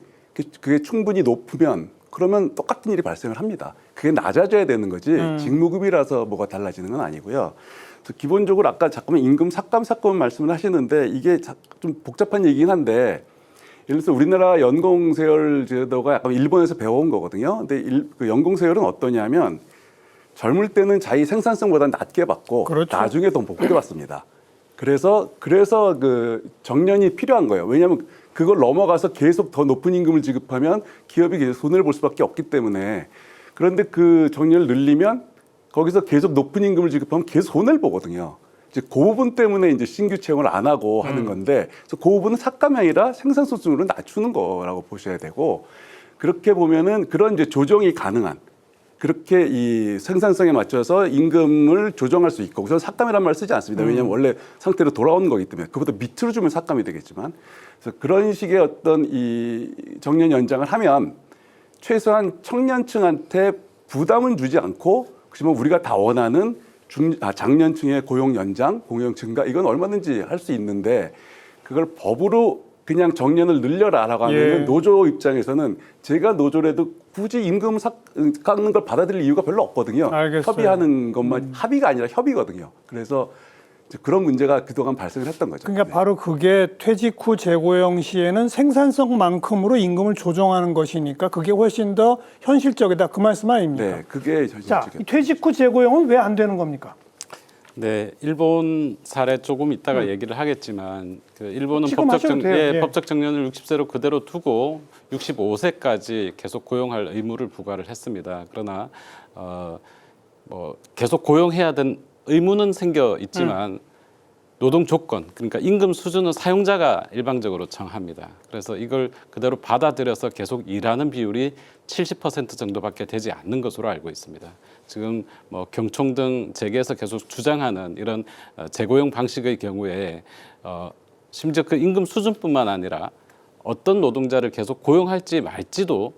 그게 충분히 높으면 그러면 똑같은 일이 발생을 합니다. 그게 낮아져야 되는 거지 직무급이라서 뭐가 달라지는 건 아니고요. 그래서 기본적으로 아까 잠깐만 임금 삭감 사건 말씀을 하시는데 이게 좀 복잡한 얘기긴 한데 예를 들어서 우리나라 연공세열 제도가 약간 일본에서 배워온 거거든요. 근데 그 연공세열은 어떠냐면 젊을 때는 자기 생산성보다 낮게 받고 그렇죠. 나중에 더 높게 받습니다. 그래서 그 정년이 필요한 거예요. 왜냐하면 그걸 넘어가서 계속 더 높은 임금을 지급하면 기업이 계속 손해를 볼 수밖에 없기 때문에 그런데 그 정년을 늘리면 거기서 계속 높은 임금을 지급하면 계속 손해를 보거든요. 이제 그 부분 때문에 이제 신규 채용을 안 하고 하는 건데 그래서 그 부분은 삭감이 아니라 생산성 수준으로 낮추는 거라고 보셔야 되고 그렇게 보면은 그런 이제 조정이 가능한 그렇게 이 생산성에 맞춰서 임금을 조정할 수 있고 저는 삭감이라는 말을 쓰지 않습니다. 왜냐하면 원래 상태로 돌아오는 거기 때문에 그보다 밑으로 주면 삭감이 되겠지만 그래서 그런 식의 어떤 이 정년 연장을 하면 최소한 청년층한테 부담은 주지 않고 그렇지만 우리가 다 원하는 장년층의 고용 연장, 고용 증가 이건 얼마든지 할 수 있는데 그걸 법으로 그냥 정년을 늘려라라고 하면 예. 노조 입장에서는 제가 노조라도 굳이 임금 깎는 걸 받아들일 이유가 별로 없거든요. 알겠어요. 협의하는 것만 합의가 아니라 협의거든요. 그래서 이제 그런 문제가 그동안 발생을 했던 거죠. 그러니까 네. 바로 그게 퇴직 후 재고용 시에는 생산성만큼으로 임금을 조정하는 것이니까 그게 훨씬 더 현실적이다 그 말씀 아닙니까? 네, 그게 자, 현실적이에요. 이 퇴직 후 재고용은 왜 안 되는 겁니까? 네, 일본 사례 조금 이따가 얘기를 하겠지만 그 일본은 지금 하셔도 돼요. 예. 법적 정년을 60세로 그대로 두고 65세까지 계속 고용할 의무를 부과를 했습니다. 그러나 뭐 계속 고용해야 된 의무는 생겨 있지만 노동 조건 그러니까 임금 수준은 사용자가 일방적으로 정합니다. 그래서 이걸 그대로 받아들여서 계속 일하는 비율이 70% 정도밖에 되지 않는 것으로 알고 있습니다. 지금 뭐 경총 등 재계에서 계속 주장하는 이런 재고용 방식의 경우에 심지어 그 임금 수준뿐만 아니라 어떤 노동자를 계속 고용할지 말지도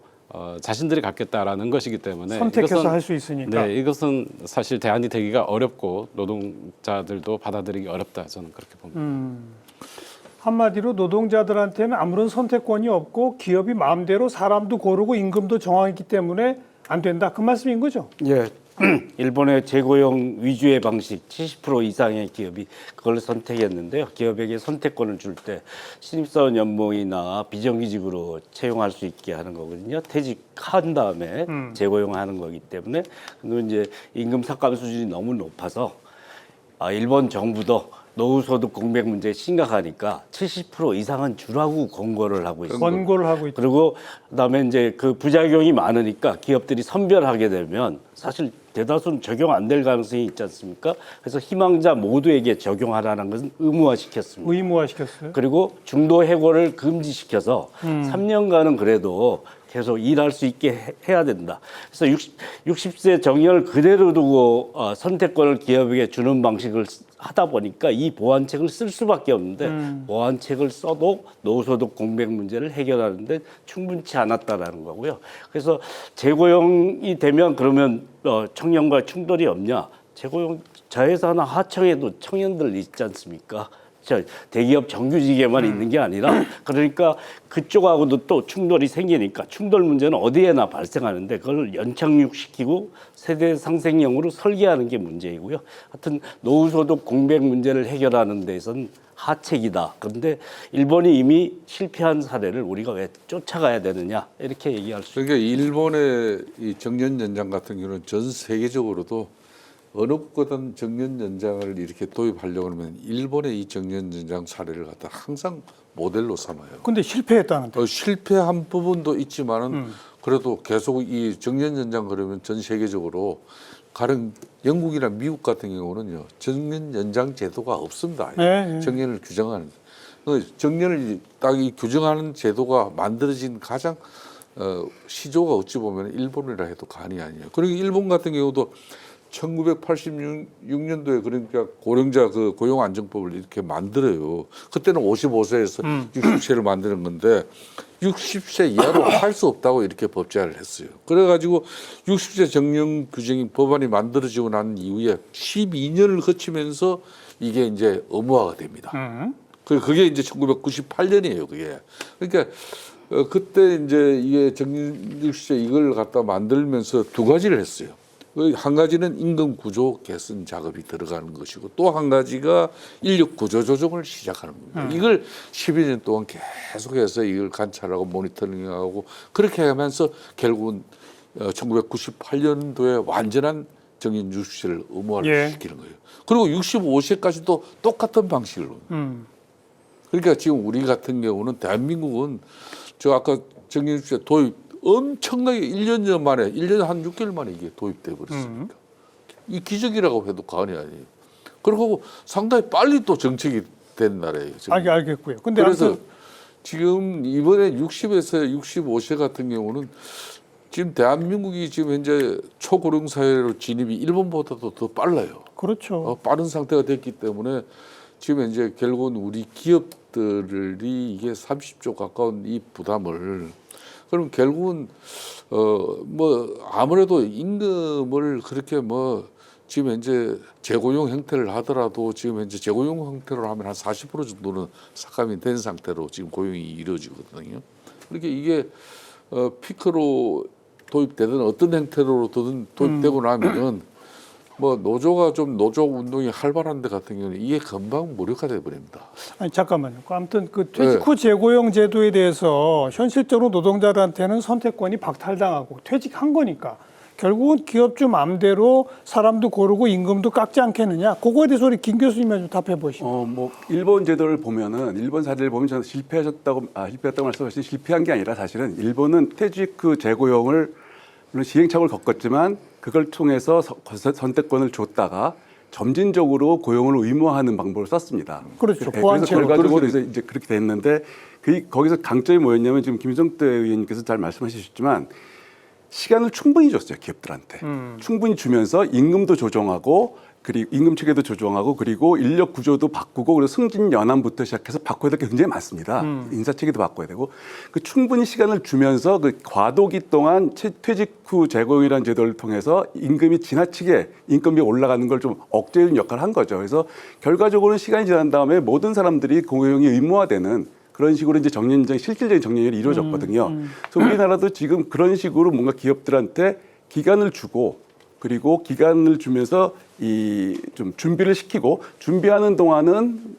자신들이 갖겠다라는 것이기 때문에 선택해서 할 수 있으니까. 네, 이것은 사실 대안이 되기가 어렵고 노동자들도 받아들이기 어렵다 저는 그렇게 봅니다. 한마디로 노동자들한테는 아무런 선택권이 없고 기업이 마음대로 사람도 고르고 임금도 정하기 때문에 안 된다 그 말씀인 거죠? 예. 일본의 재고용 위주의 방식 70% 이상의 기업이 그걸 선택했는데요. 기업에게 선택권을 줄 때 신입사원 연봉이나 비정규직으로 채용할 수 있게 하는 거거든요. 퇴직한 다음에 재고용하는 거기 때문에 근데 이제 임금 삭감 수준이 너무 높아서 일본 정부도 노후소득 공백 문제 심각하니까 70% 이상은 주라고 권고를 하고 있습니다. 권고를 하고 있다. 그리고 그다음에 이제 그 부작용이 많으니까 기업들이 선별하게 되면 사실 대다수는 적용 안 될 가능성이 있지 않습니까? 그래서 희망자 모두에게 적용하라는 것은 의무화시켰습니다. 의무화시켰어요. 그리고 중도 해고를 금지시켜서 3년간은 그래도 계속 일할 수 있게 해야 된다. 그래서 60세 정년을 그대로 두고 선택권을 기업에게 주는 방식을 하다 보니까 이 보완책을 쓸 수밖에 없는데 보완책을 써도 노후소득 공백 문제를 해결하는데 충분치 않았다라는 거고요. 그래서 재고용이 되면 그러면 청년과 충돌이 없냐? 재고용 자회사나 하청에도 청년들 있지 않습니까? 대기업 정규직에만 있는 게 아니라 그러니까 그쪽하고도 또 충돌이 생기니까 충돌 문제는 어디에나 발생하는데 그걸 연착륙시키고 세대 상생형으로 설계하는 게 문제이고요. 하여튼 노후소득 공백 문제를 해결하는 데선 하책이다. 그런데 일본이 이미 실패한 사례를 우리가 왜 쫓아가야 되느냐 이렇게 얘기할 수 있습니다. 그러니까 일본의 이 정년 연장 같은 경우는 전 세계적으로도 어느 국가든 정년 연장을 이렇게 도입하려고 하면 일본의 이 정년 연장 사례를 갖다 항상 모델로 삼아요. 근데 실패했다는데. 실패한 부분도 있지만은 그래도 계속 이 정년 연장 그러면 전 세계적으로 가령 영국이나 미국 같은 경우는요 정년 연장 제도가 없습니다. 네. 정년을 규정하는 정년을 딱 이 규정하는 제도가 만들어진 가장 시조가 어찌 보면 일본이라 해도 과언이 아니에요. 그리고 일본 같은 경우도 1986년도에 그러니까 고령자 그 고용안정법을 이렇게 만들어요. 그때는 55세에서 60세를 만드는 건데 60세 이하로 할 수 없다고 이렇게 법제화를 했어요. 그래가지고 60세 정년 규정이 법안이 만들어지고 난 이후에 12년을 거치면서 이게 이제 의무화가 됩니다. 그게 이제 1998년이에요. 그게 그러니까. 그때 이제 이게 정년 60세 이걸 갖다 만들면서 두 가지를 했어요. 한 가지는 임금 구조 개선 작업이 들어가는 것이고 또 한 가지가 인력 구조 조정을 시작하는 겁니다. 이걸 12년 동안 계속해서 이걸 관찰하고 모니터링하고 그렇게 하면서 결국은 1998년도에 완전한 정년 60세를 의무화를 시키는 거예요. 그리고 65세까지도 똑같은 방식으로. 그러니까 지금 우리 같은 경우는 대한민국은 저 아까 정년 60세 도입 엄청나게 1년 전 만에 1년 한 6개월 만에 이게 도입돼 버렸습니다. 이 기적이라고 해도 과언이 아니에요. 그리고 상당히 빨리 또 정책이 된 나라예요. 지금. 알겠고요. 근데 그래서 아무튼 지금 이번에 60에서 65세 같은 경우는 지금 대한민국이 지금 현재 초고령 사회로 진입이 일본보다도 더 빨라요. 그렇죠. 빠른 상태가 됐기 때문에 지금 이제 결국은 우리 기업들이 이게 30조 가까운 이 부담을 그럼 결국은 뭐 아무래도 임금을 그렇게 뭐 지금 현재 재고용 형태를 하더라도 지금 현재 재고용 형태로 하면 한 40% 정도는 삭감이 된 상태로 지금 고용이 이루어지거든요. 그렇게 이게 피크로 도입되든 어떤 형태로든 도입되고 나면은 뭐 노조가 좀 노조 운동이 활발한 데 같은 경우는 이게 금방 무력화돼 버립니다. 아니 잠깐만요. 아무튼 그 퇴직 후 재고용 제도에 대해서 현실적으로 노동자들한테는 선택권이 박탈당하고 퇴직한 거니까 결국은 기업주 맘대로 사람도 고르고 임금도 깎지 않겠느냐. 그거에 대해서 우리 김 교수님이 좀 답해 보시죠. 뭐 일본 제도를 보면은 일본 사례를 보면 저는 실패했다고 말씀하신 실패한 게 아니라 사실은 일본은 퇴직 후 재고용을 물론 시행착오를 겪었지만 그걸 통해서 선택권을 줬다가 점진적으로 고용을 의무화하는 방법을 썼습니다. 그렇죠. 그래서 보완책으로. 결과적으로 이제 그렇게 됐는데 거기서 강점이 뭐였냐면 지금 김성태 의원님께서 잘 말씀하셨지만 시간을 충분히 줬어요 기업들한테. 충분히 주면서 임금도 조정하고 그리고 임금 체계도 조정하고 그리고 인력 구조도 바꾸고 그리고 승진 연함부터 시작해서 바꿔야 될 게 굉장히 많습니다. 인사 체계도 바꿔야 되고 그 충분히 시간을 주면서 그 과도기 동안 퇴직 후 재고용이라는 제도를 통해서 임금이 지나치게 인건비 올라가는 걸 좀 억제하는 역할을 한 거죠. 그래서 결과적으로는 시간이 지난 다음에 모든 사람들이 고용이 의무화되는 그런 식으로 이제 정년연장 실질적인 정년연이 이루어졌거든요. 그래서 우리나라도 지금 그런 식으로 뭔가 기업들한테 기간을 주고 그리고 기간을 주면서 이 좀 준비를 시키고 준비하는 동안은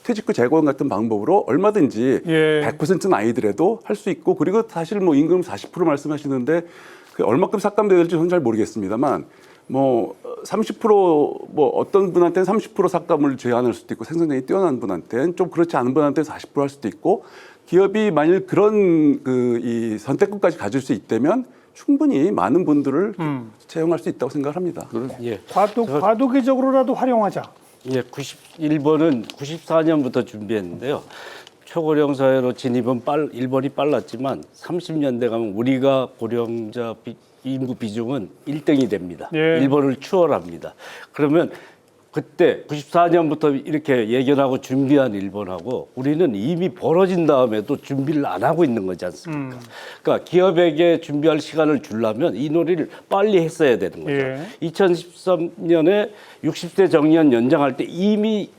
퇴직 후 재고용 같은 방법으로 얼마든지 100%는 아니더라도 할 수 있고 그리고 사실 뭐 임금 40% 말씀하시는데 그 얼마큼 삭감돼야 될지 저는 잘 모르겠습니다만 뭐 30% 어떤 분한테는 30% 삭감을 제한할 수도 있고 생산량이 뛰어난 분한테는 좀 그렇지 않은 분한테는 40%할 수도 있고 기업이 만일 그런 이 선택권까지 가질 수 있다면 충분히 많은 분들을 채용할 수 있다고 생각합니다. 예. 과도기적으로라도 활용하자. 예, 1번은 94년부터 준비했는데요. 초고령 사회로 진입은 일본이 빨랐지만 30년대 가면 우리가 고령자 인구 비중은 1등이 됩니다. 예. 일본을 추월합니다. 그러면 그때 94년부터 이렇게 예견하고 준비한 일본하고 우리는 이미 벌어진 다음에도 준비를 안 하고 있는 거지 않습니까? 그러니까 기업에게 준비할 시간을 주려면 이 놀이를 빨리 했어야 되는 거죠. 예. 2013년에 60세 정년 연장할 때 이미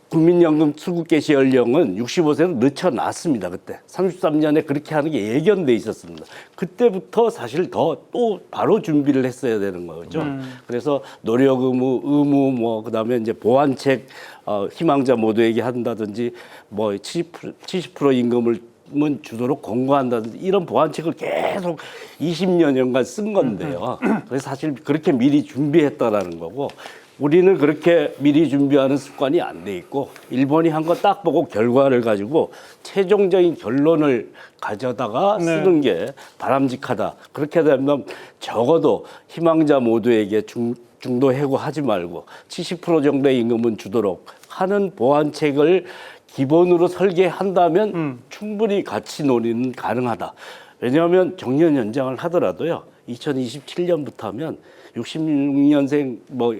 국민연금 수급 개시 연령은 65세로 늦춰놨습니다. 그때 33년에 그렇게 하는 게 예견돼 있었습니다. 그때부터 사실 또 바로 준비를 했어야 되는 거죠. 그래서 노력 의무 그다음에 이제 보완책 희망자 모두에게 한다든지 70% 임금을 임금은 주도록 권고한다든지 이런 보완책을 계속 20년간 쓴 건데요. 그래서 사실 그렇게 미리 준비했다라는 거고 우리는 그렇게 미리 준비하는 습관이 안 돼 있고 일본이 한 거 딱 보고 결과를 가지고 최종적인 결론을 가져다가 쓰는 게 바람직하다. 그렇게 되면 적어도 희망자 모두에게 중도 해고하지 말고 70% 정도의 임금은 주도록 하는 보완책을 기본으로 설계한다면 충분히 가치 논의는 가능하다. 왜냐하면 정년 연장을 하더라도요. 2027년부터 하면 66년생 뭐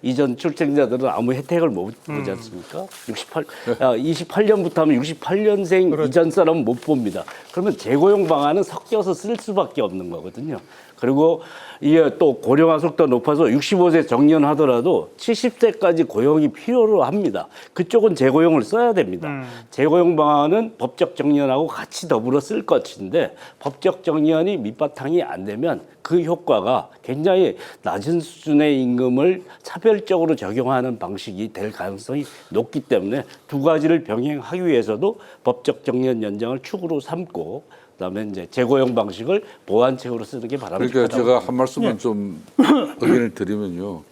이전 출생자들은 아무 혜택을 못 보지 않습니까? 28년부터 하면 68년생 이전 사람은 못 봅니다. 그러면 재고용 방안은 섞여서 쓸 수밖에 없는 거거든요. 그리고 이게 또 고령화 속도가 높아서 65세 정년하더라도 70세까지 고용이 필요로 합니다. 그쪽은 재고용을 써야 됩니다. 재고용 방안은 법적 정년하고 같이 더불어 쓸 것인데 법적 정년이 밑바탕이 안 되면 그 효과가 굉장히 낮은 수준의 임금을 차별적으로 적용하는 방식이 될 가능성이 높기 때문에 두 가지를 병행하기 위해서도 법적 정년 연장을 축으로 삼고 그다음에 이제 재고용 방식을 보완책으로 쓰는 게 바람직하다고. 그러니까 제가 한 말씀만 좀 의견을 드리면요.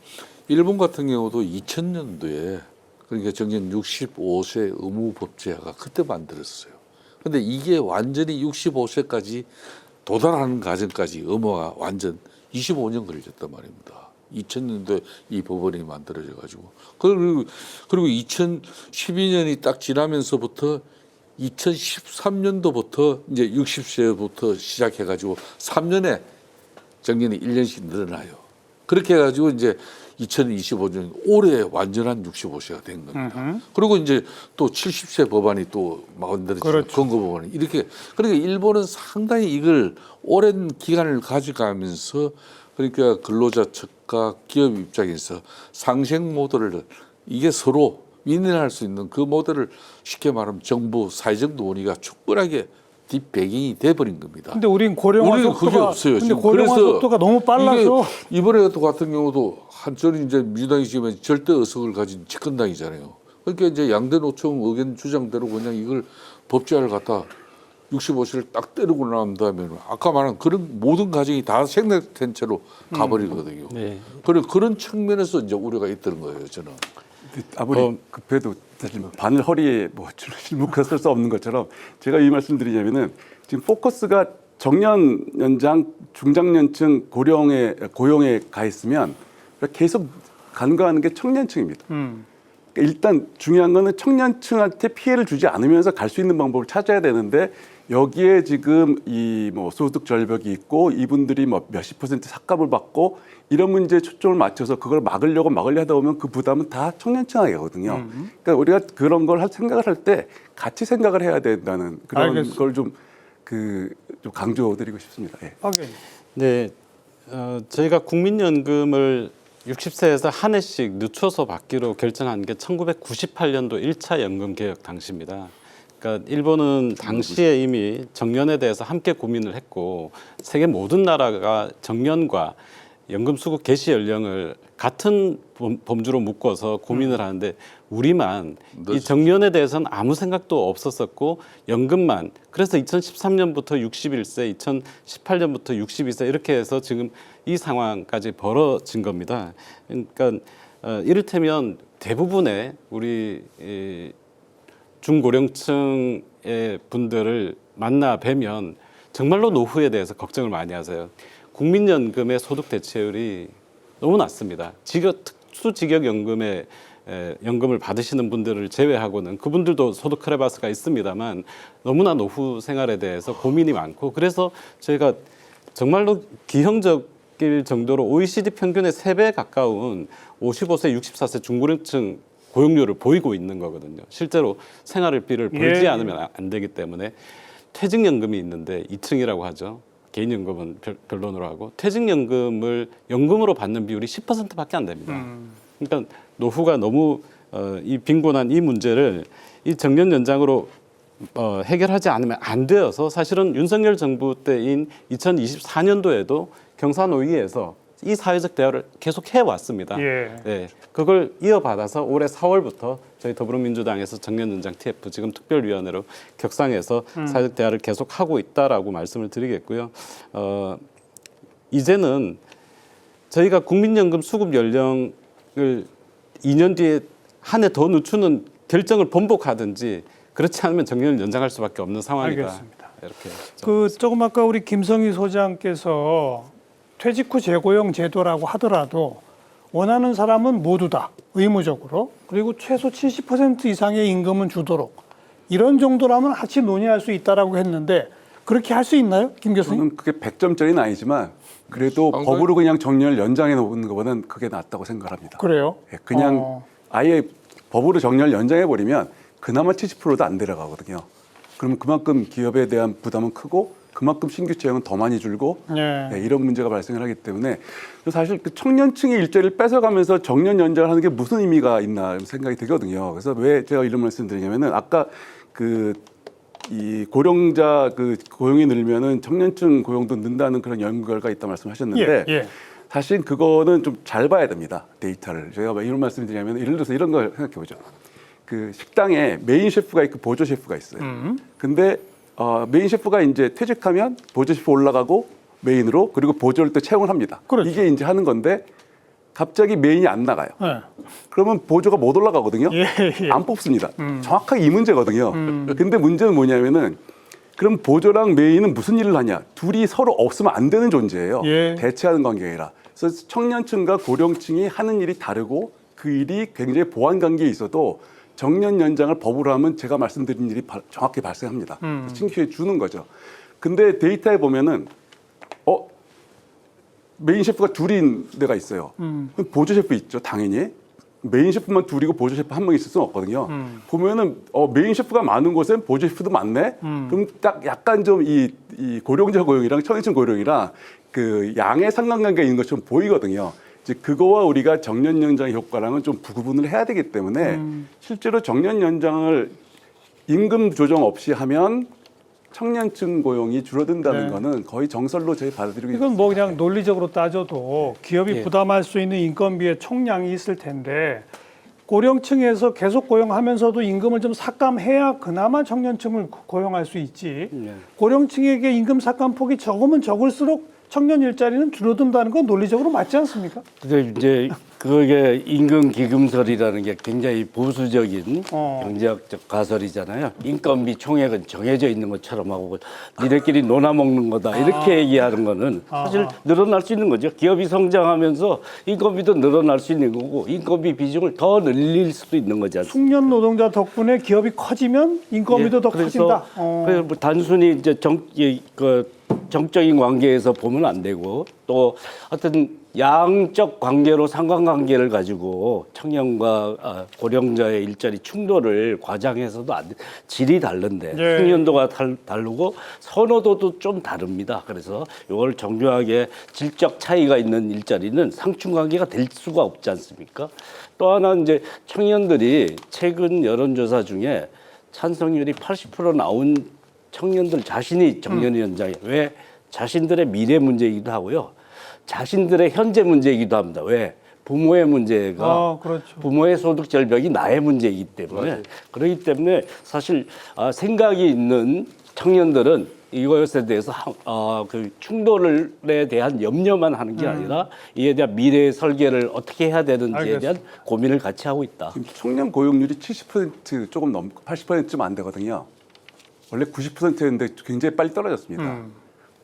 일본 같은 경우도 2000년도에 그러니까 정년 65세 의무법제화가 그때 만들었어요. 근데 이게 완전히 65세까지 도달하는 과정까지 의무가 완전 25년 걸렸단 말입니다. 2000년도에 이 법원이 만들어져 가지고 그리고 2012년이 딱 지나면서부터 2013년도부터 이제 60세부터 시작해 가지고 3년에 정년이 1년씩 늘어나요. 그렇게 해 가지고 이제 2025년 올해 완전한 65세가 된 겁니다. 그리고 이제 또 70세 법안이 또 만들어지고 그렇죠. 건거 법안이 이렇게 그러니까 일본은 상당히 이걸 오랜 기간을 가져가면서 그러니까 근로자 측과 기업 입장에서 상생 모델을 이게 서로 윈윈할 수 있는 그 모델을 쉽게 말하면 정부 사회적 논의가 충분하게 뒷배경이 돼버린 겁니다. 근데 우린 고령화 우리는 속도가 그게 없어요. 근데 지금. 고령화 그래서 속도가 너무 빨라서 이게 이번에 같은 경우도 한전이 이제 민주당이 지금 절대 의석을 가진 집권당이잖아요. 그러니까 이제 양대 노총 의견 주장대로 그냥 이걸 법제화를 갖다 65세를 딱 때리고 난 다음에 아까 말한 그런 모든 과정이 다 생략된 채로 가버리거든요. 네. 그런 측면에서 이제 우려가 있다는 거예요, 저는. 아무리 급해도 사실 뭐 바늘 허리에 뭐 실무가 쓸 수 없는 것처럼 제가 이 말씀드리자면은 지금 포커스가 정년 연장 중장년층 고용에 가 있으면 계속 간과하는 게 청년층입니다. 그러니까 일단 중요한 거는 청년층한테 피해를 주지 않으면서 갈 수 있는 방법을 찾아야 되는데 여기에 지금 이 뭐 소득 절벽이 있고 이분들이 뭐 몇십 % 삭감을 받고 이런 문제에 초점을 맞춰서 그걸 막으려 하다 보면 그 부담은 다 청년층에게 가거든요. 그러니까 우리가 그런 걸 생각을 할 때 같이 생각을 해야 된다는 그런 알겠습니다. 걸 좀 좀 강조드리고 싶습니다. 예. 네, 저희가 국민연금을 60세에서 한 해씩 늦춰서 받기로 결정한 게 1998년도 1차 연금 개혁 당시입니다. 그러니까 일본은 당시에 이미 정년에 대해서 함께 고민을 했고 세계 모든 나라가 정년과 연금 수급 개시 연령을 같은 범주로 묶어서 고민을 하는데 우리만 이 정년에 대해서는 아무 생각도 없었었고 연금만 그래서 2013년부터 61세, 2018년부터 62세 이렇게 해서 지금 이 상황까지 벌어진 겁니다. 그러니까 이를테면 대부분의 우리 중고령층의 분들을 만나 뵈면 정말로 노후에 대해서 걱정을 많이 하세요. 국민연금의 소득 대체율이 너무 낮습니다. 특수직역연금의 연금을 받으시는 분들을 제외하고는 그분들도 소득 크레바스가 있습니다만 너무나 노후 생활에 대해서 고민이 많고 그래서 저희가 정말로 기형적일 정도로 OECD 평균의 3배 가까운 55세, 64세 중고령층 고용률을 보이고 있는 거거든요. 실제로 생활비를 벌지 않으면 안 되기 때문에 퇴직연금이 있는데 2층이라고 하죠. 개인연금은 변론으로 하고 퇴직연금을 연금으로 받는 비율이 10%밖에 안 됩니다. 그러니까 노후가 너무 이 빈곤한 이 문제를 이 정년 연장으로 해결하지 않으면 안 되어서 사실은 윤석열 정부 때인 2024년도에도 경사노위에서 이 사회적 대화를 계속 해왔습니다. 예. 네, 그걸 이어받아서 올해 4월부터 저희 더불어민주당에서 정년 연장 TF 지금 특별위원회로 격상해서 사회적 대화를 계속 하고 있다라고 말씀을 드리겠고요. 이제는 저희가 국민연금 수급 연령을 2년 뒤에 한 해 더 늦추는 결정을 번복하든지 그렇지 않으면 정년을 연장할 수밖에 없는 상황이다. 알겠습니다. 이렇게 조금 아까 우리 김성희 소장께서 퇴직 후 재고용 제도라고 하더라도 원하는 사람은 모두 다 의무적으로 그리고 최소 70% 이상의 임금은 주도록 이런 정도라면 같이 논의할 수 있다라고 했는데 그렇게 할 수 있나요, 김 교수님? 저는 그게 100점짜리는 아니지만 그래도 법으로 그냥 정년을 연장해 놓는 것보다는 그게 낫다고 생각합니다. 그래요? 예, 그냥 아예 법으로 정년을 연장해 버리면 그나마 70%도 안 내려가거든요. 그러면 그만큼 기업에 대한 부담은 크고 그만큼 신규 채용은 더 많이 줄고 네. 이런 문제가 발생을 하기 때문에 사실 그 청년층의 일자리를 뺏어가면서 정년 연장을 하는 게 무슨 의미가 있나 생각이 들거든요. 그래서 왜 제가 이런 말씀드리냐면은 아까 이 고령자 고용이 늘면은 청년층 고용도 는다는 그런 연구 결과가 있다 말씀하셨는데 예. 사실 그거는 좀 잘 봐야 됩니다. 데이터를. 제가 왜 이런 말씀드리냐면 예를 들어서 이런 걸 생각해 보죠. 그 식당에 메인 셰프가 있고 보조 셰프가 있어요. 근데 메인 셰프가 이제 퇴직하면 보조 셰프 올라가고 메인으로 그리고 보조를 또 채용을 합니다. 그렇죠. 이게 이제 하는 건데 갑자기 메인이 안 나가요. 네. 그러면 보조가 못 올라가거든요. 예. 안 뽑습니다. 정확하게 이 문제거든요. 근데 문제는 뭐냐면은 그럼 보조랑 메인은 무슨 일을 하냐? 둘이 서로 없으면 안 되는 존재예요. 예. 대체하는 관계가 아니라. 그래서 청년층과 고령층이 하는 일이 다르고 그 일이 굉장히 보완 관계에 있어도 정년 연장을 법으로 하면 제가 말씀드린 일이 정확히 발생합니다. 신규에 주는 거죠. 근데 데이터에 보면은 메인 셰프가 둘인 데가 있어요. 그럼 보조 셰프 있죠, 당연히. 메인 셰프만 둘이고 보조 셰프 한 명 있을 수는 없거든요. 보면은 메인 셰프가 많은 곳엔 보조 셰프도 많네. 그럼 딱 약간 좀 이 고령자 고용이랑 청년층 고용이랑 그 양의 상관관계가 있는 것처럼 보이거든요. 이제 그거와 우리가 정년 연장 효과랑은 좀 구분을 해야 되기 때문에 실제로 정년 연장을 임금 조정 없이 하면 청년층 고용이 줄어든다는 네. 거는 거의 정설로 저희 받아들이고 이건 뭐 그냥 논리적으로 따져도 기업이 예. 부담할 수 있는 인건비의 총량이 있을 텐데 고령층에서 계속 고용하면서도 임금을 좀 삭감해야 그나마 청년층을 고용할 수 있지. 네. 고령층에게 임금 삭감 폭이 적으면 적을수록 청년 일자리는 줄어든다는 건 논리적으로 맞지 않습니까? 근데 이제 그게 임금 기금설이라는 게 굉장히 보수적인 경제학적 가설이잖아요. 인건비 총액은 정해져 있는 것처럼 하고 니네끼리 논아 먹는 거다 이렇게 얘기하는 거는 사실 늘어날 수 있는 거죠. 기업이 성장하면서 인건비도 늘어날 수 있는 거고 인건비 비중을 더 늘릴 수도 있는 거지 않습니까? 숙련 노동자 덕분에 기업이 커지면 인건비도 더 커진다. 그래서 뭐 단순히 이제 정적인 관계에서 보면 안 되고 또 어떤 양적 관계로 상관관계를 가지고 청년과 고령자의 일자리 충돌을 과장해서도 안 돼. 질이 다른데 예. 숙련도가 다르고 선호도도 좀 다릅니다. 그래서 이걸 정교하게 질적 차이가 있는 일자리는 상충관계가 될 수가 없지 않습니까? 또 하나 이제 청년들이 최근 여론조사 중에 찬성률이 80% 나온 청년들 자신이 정년 연장에 왜 자신들의 미래 문제이기도 하고요. 자신들의 현재 문제이기도 합니다. 왜? 부모의 문제가 그렇죠. 부모의 소득 절벽이 나의 문제이기 때문에 그렇기 때문에 사실 생각이 있는 청년들은 이것에 대해서 그 충돌에 대한 염려만 하는 게 아니라 이에 대한 미래 설계를 어떻게 해야 되는지에 대한 고민을 같이 하고 있다. 지금 청년 고용률이 70% 조금 넘고 80%쯤 안 되거든요. 원래 90%였는데 굉장히 빨리 떨어졌습니다.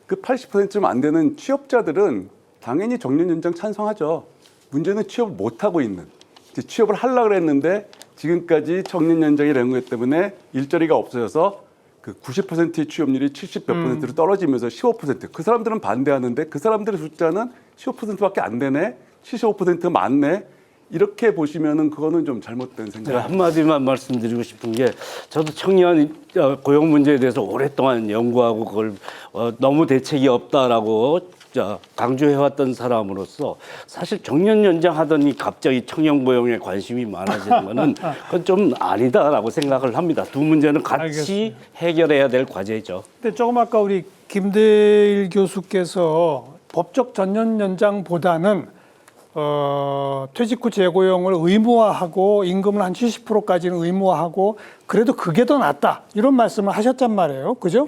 그 80%쯤 안 되는 취업자들은 당연히 정년 연장 찬성하죠. 문제는 취업을 못 하고 있는, 이제 취업을 하려고 했는데 지금까지 정년 연장이 된 것 때문에 일자리가 없어져서 그 90%의 취업률이 70몇 %로 떨어지면서 15%. 그 사람들은 반대하는데 그 사람들의 숫자는 15%밖에 안 되네. 75%가 많네. 이렇게 보시면은 그거는 좀 잘못된 제가 생각. 한마디만 말씀드리고 싶은 게 저도 청년 고용 문제에 대해서 오랫동안 연구하고 그걸 너무 대책이 없다라고 강조해왔던 사람으로서 사실 정년 연장하더니 갑자기 청년 고용에 관심이 많아지는 거는 그건 좀 아니다라고 생각을 합니다. 두 문제는 같이 알겠습니다. 해결해야 될 과제죠. 근데 조금 아까 우리 김대일 교수께서 법적 전년 연장보다는 퇴직 후 재고용을 의무화하고 임금을 한 70%까지는 의무화하고 그래도 그게 더 낫다 이런 말씀을 하셨단 말이에요. 그죠?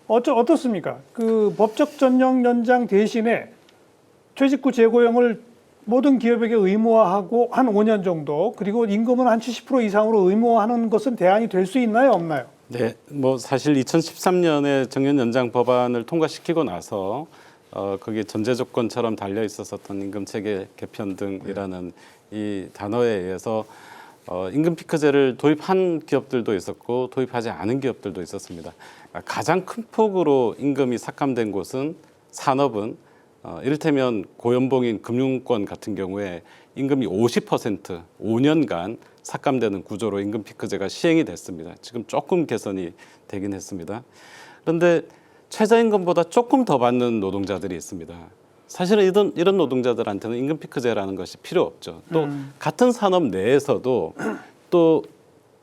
어떻습니까? 그 법적 전형 연장 대신에 퇴직 후 재고용을 모든 기업에게 의무화하고 한 5년 정도 그리고 임금은 한 70% 이상으로 의무화하는 것은 대안이 될 수 있나요, 없나요? 네, 뭐 사실 2013년에 정년 연장 법안을 통과시키고 나서 거기에 전제 조건처럼 달려 있었던 임금 체계 개편 등이라는 이 단어에 의해서 임금 피크제를 도입한 기업들도 있었고 도입하지 않은 기업들도 있었습니다. 가장 큰 폭으로 임금이 삭감된 곳은 산업은 이를테면 고연봉인 금융권 같은 경우에 임금이 50% 5년간 삭감되는 구조로 임금 피크제가 시행이 됐습니다. 지금 조금 개선이 되긴 했습니다. 그런데 최저임금보다 조금 더 받는 노동자들이 있습니다. 사실은 이런 노동자들한테는 임금 피크제라는 것이 필요 없죠. 또 같은 산업 내에서도 또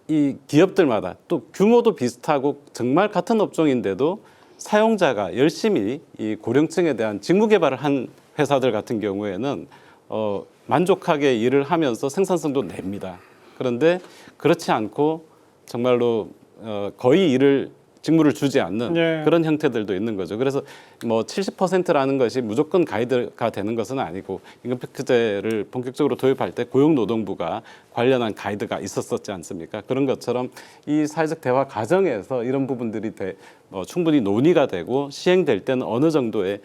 이 기업들마다 또 규모도 비슷하고 정말 같은 업종인데도 사용자가 열심히 이 고령층에 대한 직무 개발을 한 회사들 같은 경우에는 만족하게 일을 하면서 생산성도 냅니다. 그런데 그렇지 않고 정말로 거의 직무를 주지 않는 네. 그런 형태들도 있는 거죠. 그래서 뭐 70%라는 것이 무조건 가이드가 되는 것은 아니고 임금 피크제를 본격적으로 도입할 때 고용노동부가 관련한 가이드가 있었지 않습니까? 그런 것처럼 이 사회적 대화 과정에서 이런 부분들이 충분히 논의가 되고 시행될 때는 어느 정도의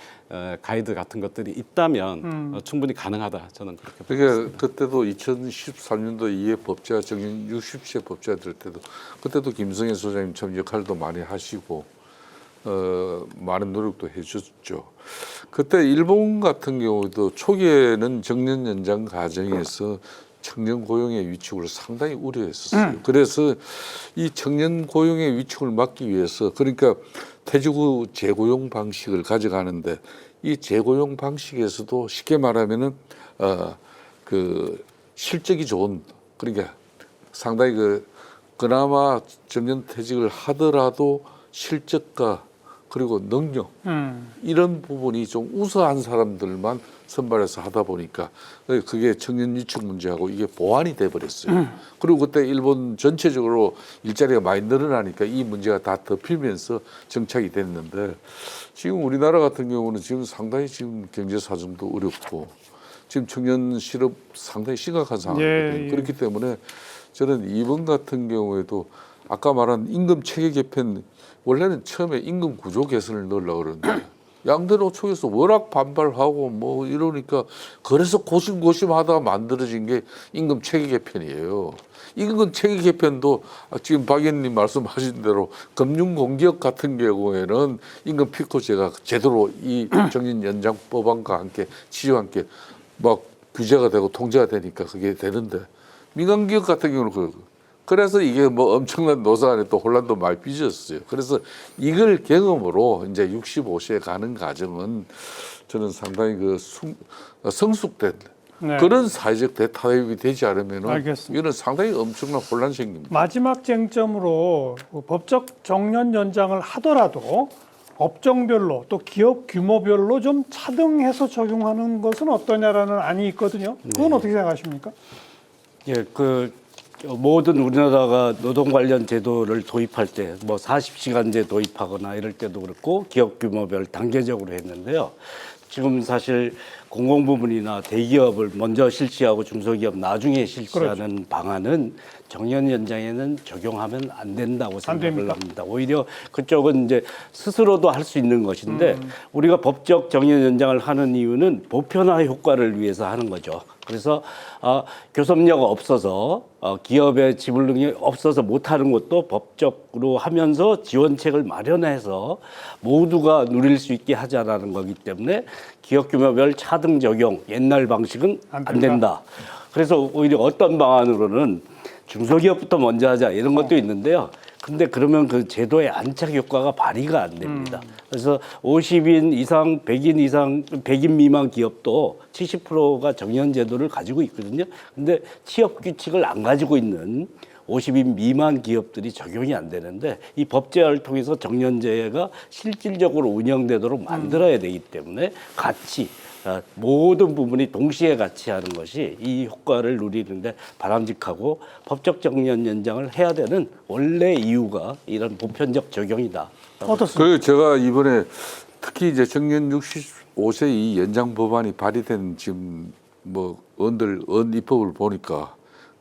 가이드 같은 것들이 있다면 충분히 가능하다. 저는 그렇게 보고 있습니다. 그러니까 그때도 2013년도 이해 법제화 정년 60세 법제화 될 때도 그때도 김성애 소장님 참 역할도 많이 하시고 많은 노력도 해줬죠. 그때 일본 같은 경우도 초기에는 정년 연장 과정에서 청년 고용의 위축을 상당히 우려했었어요. 그래서 이 청년 고용의 위축을 막기 위해서 그러니까 퇴직 후 재고용 방식을 가져가는데 이 재고용 방식에서도 쉽게 말하면은 그 실적이 좋은 그러니까 상당히 그나마 정년 퇴직을 하더라도 실적과 그리고 능력 이런 부분이 좀 우수한 사람들만 선발해서 하다 보니까 그게 청년 유축 문제하고 이게 보완이 돼 버렸어요. 그리고 그때 일본 전체적으로 일자리가 많이 늘어나니까 이 문제가 다 덮이면서 정착이 됐는데 지금 우리나라 같은 경우는 지금 상당히 지금 경제 사정도 어렵고 지금 청년 실업 상당히 심각한 상황이거든요. 예. 그렇기 때문에 저는 이번 같은 경우에도 아까 말한 임금 체계 개편 원래는 처음에 임금 구조 개선을 넣으려고 그러는데 양대노총에서 워낙 반발하고 뭐 이러니까 그래서 고심고심하다가 만들어진 게 임금 체계 개편이에요. 임금 체계 개편도 지금 박 의원님 말씀하신 대로 금융공기업 같은 경우에는 임금 피크제가 제대로 이 정년 연장 법안과 함께 치유와 함께 막 규제가 되고 통제가 되니까 그게 되는데 민간기업 같은 경우는 그래서 이게 뭐 엄청난 노사 안에 또 혼란도 많이 빚었어요. 그래서 이걸 경험으로 이제 65세에 가는 과정은 저는 상당히 성숙된 네. 그런 사회적 대타협이 되지 않으면 알겠습니다. 이거는 상당히 엄청난 혼란 생깁니다. 마지막 쟁점으로 법적 정년 연장을 하더라도 업종별로 또 기업 규모별로 좀 차등해서 적용하는 것은 어떠냐라는 안이 있거든요. 그건 어떻게 생각하십니까? 예, 모든 우리나라가 노동 관련 제도를 도입할 때 뭐 40시간제 도입하거나 이럴 때도 그렇고 기업 규모별 단계적으로 했는데요. 지금 사실 공공부문이나 대기업을 먼저 실시하고 중소기업 나중에 실시하는 방안은 정년 연장에는 적용하면 안 된다고 생각을 합니다. 오히려 그쪽은 이제 스스로도 할 수 있는 것인데 우리가 법적 정년 연장을 하는 이유는 보편화 효과를 위해서 하는 거죠. 그래서 교섭력 없어서 기업의 지불 능력이 없어서 못하는 것도 법적으로 하면서 지원책을 마련해서 모두가 누릴 수 있게 하자라는 거기 때문에 기업 규모별 차등 적용 옛날 방식은 안 된다. 그래서 오히려 어떤 방안으로는 중소기업부터 먼저 하자 이런 것도 있는데요. 근데 그러면 그 제도의 안착 효과가 발휘가 안 됩니다. 그래서 50인 이상, 100인 이상, 100인 미만 기업도 70%가 정년 제도를 가지고 있거든요. 근데 취업 규칙을 안 가지고 있는 50인 미만 기업들이 적용이 안 되는데 이 법제화를 통해서 정년제가 실질적으로 운영되도록 만들어야 되기 때문에 같이 모든 부분이 동시에 같이 하는 것이 이 효과를 누리는데 바람직하고 법적 정년 연장을 해야 되는 원래 이유가 이런 보편적 적용이다. 어떻습니까? 그 제가 이번에 특히 이제 정년 65세 이 연장 법안이 발의된 지금 뭐 의원 입법을 보니까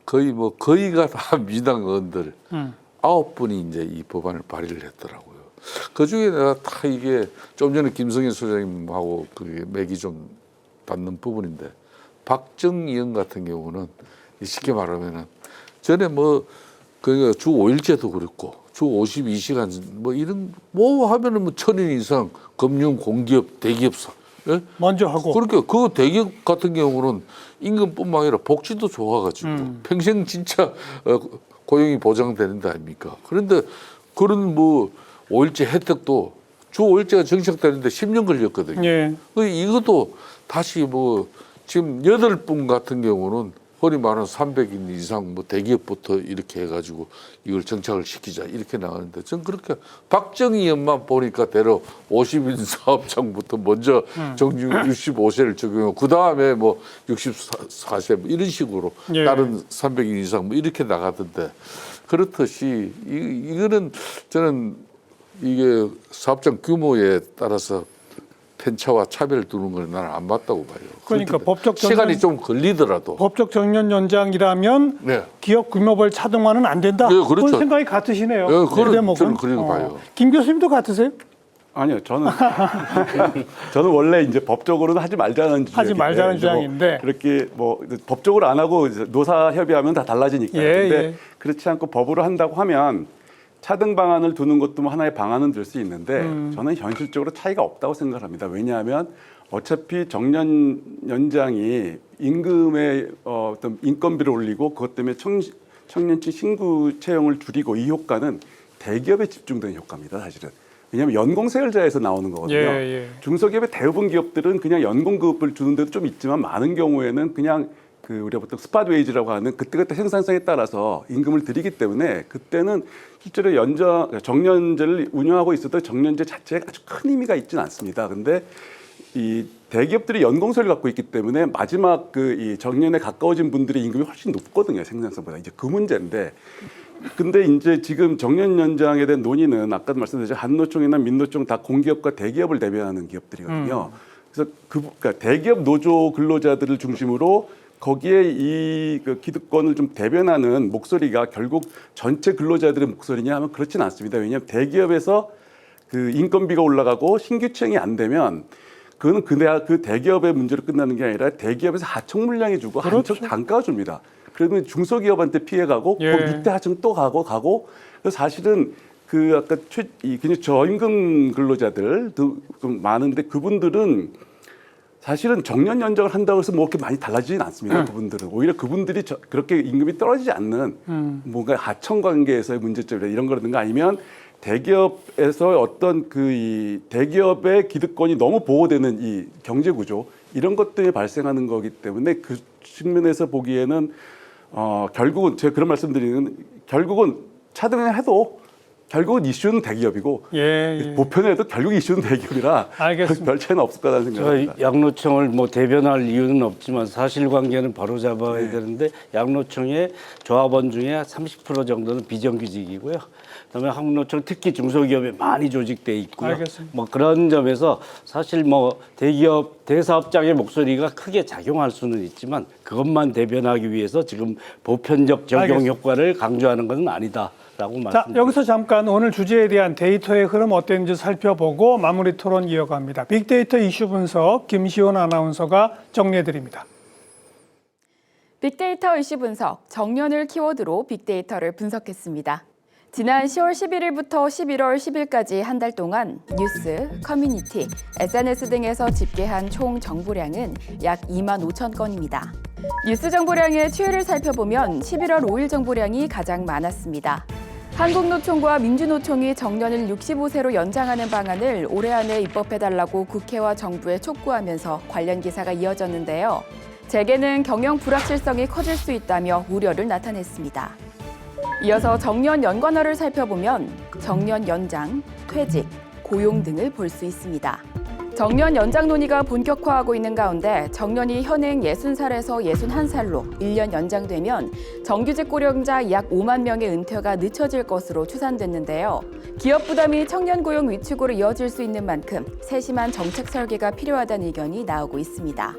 거의가 다 민주당 의원들 9분이 이제 이 법안을 발의를 했더라고요. 그 중에 내가 다 이게 좀 전에 김성현 소장님하고 그게 맥이 좀 닿는 부분인데 박정희 의원 같은 경우는 쉽게 말하면은 전에 그러니까 주 5일제도 그렇고 주 52시간 이런 하면은 1,000인 이상 금융 공기업 대기업사 예? 먼저 하고. 그러니까 그 대기업 같은 경우는 임금뿐만 아니라 복지도 좋아가지고 평생 진짜 고용이 보장되는 데 아닙니까? 그런데 그런 5일제 혜택도 주 5일제가 정착되는데 10년 걸렸거든요. 예. 이것도 다시 지금 8분 같은 경우는 흔히 말하는 300인 이상 대기업부터 이렇게 해가지고 이걸 정착을 시키자 이렇게 나가는데 전 그렇게 박정희 의원만 보니까 대로 50인 사업장부터 먼저 정규 65세를 적용하고 그 다음에 64세 이런 식으로 예. 다른 300인 이상 이렇게 나가던데 그렇듯이 이거는 저는 이게 사업장 규모에 따라서 편차와 차별을 두는 건 나는 안 맞다고 봐요. 그러니까 법적 시간이 좀 걸리더라도 법적 정년 연장이라면 네. 기업 규모별 차등화는 안 된다. 네, 그렇죠. 그런 생각이 같으시네요. 네, 그 대목은. 저는 그렇게 봐요. 김 교수님도 같으세요? 아니요, 저는 원래 이제 법적으로는 하지 말자는 하지 말자는 주장인데 주장인데. 그렇게 법적으로 안 하고 이제 노사 협의하면 다 달라지니까요. 예, 근데 예. 그렇지 않고 법으로 한다고 하면 차등 방안을 두는 것도 하나의 방안은 될 수 있는데 저는 현실적으로 차이가 없다고 생각합니다. 왜냐하면 어차피 정년 연장이 임금의 어떤 인건비를 올리고 그것 때문에 청년층 신규 채용을 줄이고 이 효과는 대기업에 집중된 효과입니다, 사실은. 왜냐하면 연공세율제에서 나오는 거거든요. 예, 예. 중소기업의 대부분 기업들은 그냥 연공급을 주는 데도 좀 있지만 많은 경우에는 그냥 우리가 보통 스팟 웨이지라고 하는 그때그때 생산성에 따라서 임금을 드리기 때문에 그때는 실제로 정년제를 운영하고 있어도 정년제 자체에 아주 큰 의미가 있지는 않습니다. 근데 이 대기업들이 연공세를 갖고 있기 때문에 마지막 이 정년에 가까워진 분들의 임금이 훨씬 높거든요, 생산성보다. 이제 그 문제인데. 근데 이제 지금 정년 연장에 대한 논의는 아까도 말씀드렸죠. 한노총이나 민노총 다 공기업과 대기업을 대변하는 기업들이거든요. 그래서 그러니까 대기업 노조 근로자들을 중심으로 거기에 이 기득권을 좀 대변하는 목소리가 결국 전체 근로자들의 목소리냐 하면 그렇지는 않습니다. 왜냐하면 대기업에서 인건비가 올라가고 신규 채용이 안 되면 그거는 그 대기업의 문제로 끝나는 게 아니라 대기업에서 하청 물량이 주고 그렇죠. 하청 단가가 줍니다. 그러면 중소기업한테 피해가고 예. 그 밑에 하청 또 가고 그래서 사실은 아까 그냥 저임금 근로자들도 좀 많은데 그분들은 사실은 정년 연장을 한다고 해서 이렇게 많이 달라지진 않습니다. 그분들은 오히려 그분들이 그렇게 임금이 떨어지지 않는 뭔가 하청 관계에서의 문제점이나 이런 거라든가 아니면 대기업에서 어떤 이 대기업의 기득권이 너무 보호되는 이 경제 구조 이런 것 때문에 발생하는 거기 때문에 그 측면에서 보기에는 결국은 제가 그런 말씀드리는 결국은 차등을 해도 결국은 이슈는 대기업이고 예. 보편에도 결국 이슈는 대기업이라 알겠습니다. 별 차이는 없을 거라는 생각입니다. 양노총을 대변할 이유는 없지만 사실관계는 바로 잡아야 되는데 양노총의 조합원 중에 30% 정도는 비정규직이고요. 그다음에 한국노총 특히 중소기업에 많이 조직돼 있고요. 알겠습니다. 그런 점에서 사실 대기업 대사업장의 목소리가 크게 작용할 수는 있지만 그것만 대변하기 위해서 지금 보편적 적용 알겠습니다. 효과를 강조하는 것은 아니다. 자, 말씀드립니다. 여기서 잠깐 오늘 주제에 대한 데이터의 흐름 어땠는지 살펴보고 마무리 토론 이어갑니다. 빅데이터 이슈 분석 김시원 아나운서가 정리해드립니다. 빅데이터 이슈 분석, 정년을 키워드로 빅데이터를 분석했습니다. 지난 10월 11일부터 11월 10일까지 한 달 동안 뉴스, 커뮤니티, SNS 등에서 집계한 총 정보량은 약 2만 5천 건입니다. 뉴스 정보량의 추이를 살펴보면 11월 5일 정보량이 가장 많았습니다. 한국노총과 민주노총이 정년을 65세로 연장하는 방안을 올해 안에 입법해달라고 국회와 정부에 촉구하면서 관련 기사가 이어졌는데요. 재계는 경영 불확실성이 커질 수 있다며 우려를 나타냈습니다. 이어서 정년 연관어를 살펴보면 정년 연장, 퇴직, 고용 등을 볼 수 있습니다. 정년 연장 논의가 본격화하고 있는 가운데 정년이 현행 60살에서 61살로 1년 연장되면 정규직 고령자 약 5만 명의 은퇴가 늦춰질 것으로 추산됐는데요. 기업 부담이 청년 고용 위축으로 이어질 수 있는 만큼 세심한 정책 설계가 필요하다는 의견이 나오고 있습니다.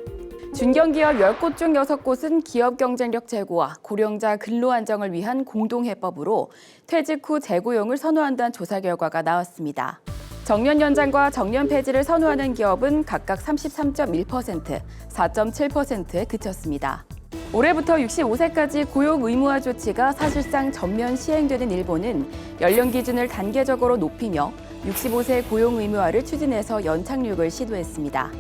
중견기업 10곳 중 6곳은 기업 경쟁력 제고와 고령자 근로 안정을 위한 공동해법으로 퇴직 후 재고용을 선호한다는 조사 결과가 나왔습니다. 정년 연장과 정년 폐지를 선호하는 기업은 각각 33.1%, 4.7%에 그쳤습니다. 올해부터 65세까지 고용 의무화 조치가 사실상 전면 시행되는 일본은 연령 기준을 단계적으로 높이며 65세 고용 의무화를 추진해서 연착륙을 시도했습니다.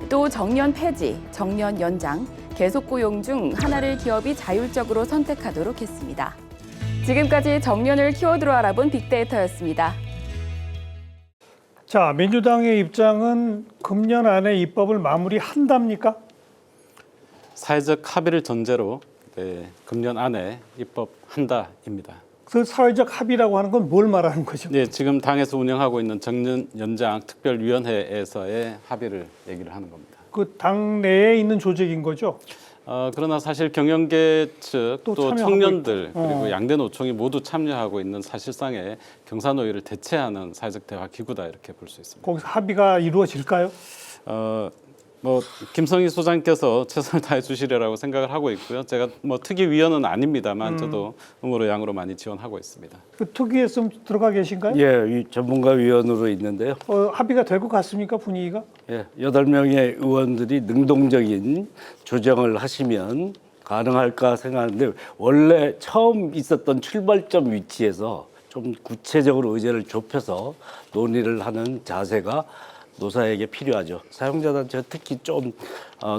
또 정년 폐지, 정년 연장, 계속 고용 중 하나를 기업이 자율적으로 선택하도록 했습니다. 지금까지 정년을 키워드로 알아본 빅데이터였습니다. 자, 민주당의 입장은 금년 안에 입법을 마무리한답니까? 사회적 합의를 전제로 금년 안에 입법한다입니다. 그 사회적 합의라고 하는 건 뭘 말하는 거죠? 네, 지금 당에서 운영하고 있는 정년 연장 특별위원회에서의 합의를 얘기를 하는 겁니다. 그 당 내에 있는 조직인 거죠? 그러나 사실 경영계 측 또 또 참여하고 청년들 있고. 그리고 양대 노총이 모두 참여하고 있는 사실상의 경사노위를 대체하는 사회적 대화 기구다 이렇게 볼 수 있습니다. 거기서 합의가 이루어질까요? 김성희 소장께서 최선을 다해 주시리라고 생각을 하고 있고요. 제가 특위위원은 아닙니다만 저도 음으로 양으로 많이 지원하고 있습니다. 그 특위에 좀 들어가 계신가요? 예, 이 전문가위원으로 있는데요. 합의가 될 것 같습니까, 분위기가? 예, 8명의 의원들이 능동적인 조정을 하시면 가능할까 생각하는데 원래 처음 있었던 출발점 위치에서 좀 구체적으로 의제를 좁혀서 논의를 하는 자세가 노사에게 필요하죠. 사용자단체가 특히 좀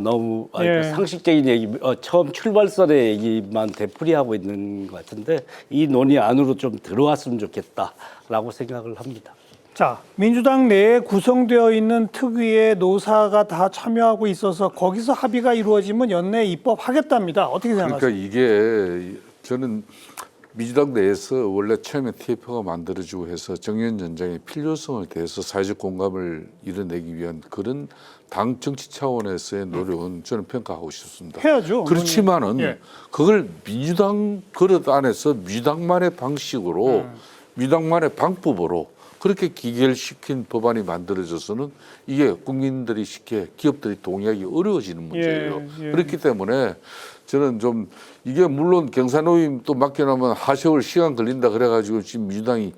너무 상식적인 얘기, 처음 출발선의 얘기만 되풀이하고 있는 것 같은데 이 논의 안으로 좀 들어왔으면 좋겠다라고 생각을 합니다. 자, 민주당 내에 구성되어 있는 특위에 노사가 다 참여하고 있어서 거기서 합의가 이루어지면 연내 입법하겠답니다. 어떻게 생각하세요? 그러니까 이게 저는 민주당 내에서 원래 처음에 TF가 만들어지고 해서 정년 연장의 필요성에 대해서 사회적 공감을 이뤄내기 위한 그런 당 정치 차원에서의 노력은 저는 평가하고 싶습니다. 해야죠. 그렇지만은 그걸 민주당 그릇 안에서 민주당만의 방식으로 민주당만의 방법으로 그렇게 기결시킨 법안이 만들어져서는 이게 국민들이 쉽게 기업들이 동의하기 어려워지는 문제예요. 그렇기 때문에 저는 좀 이게 물론 경사노위 또 맡겨놓으면 하세월 시간 걸린다 그래가지고 지금 민주당이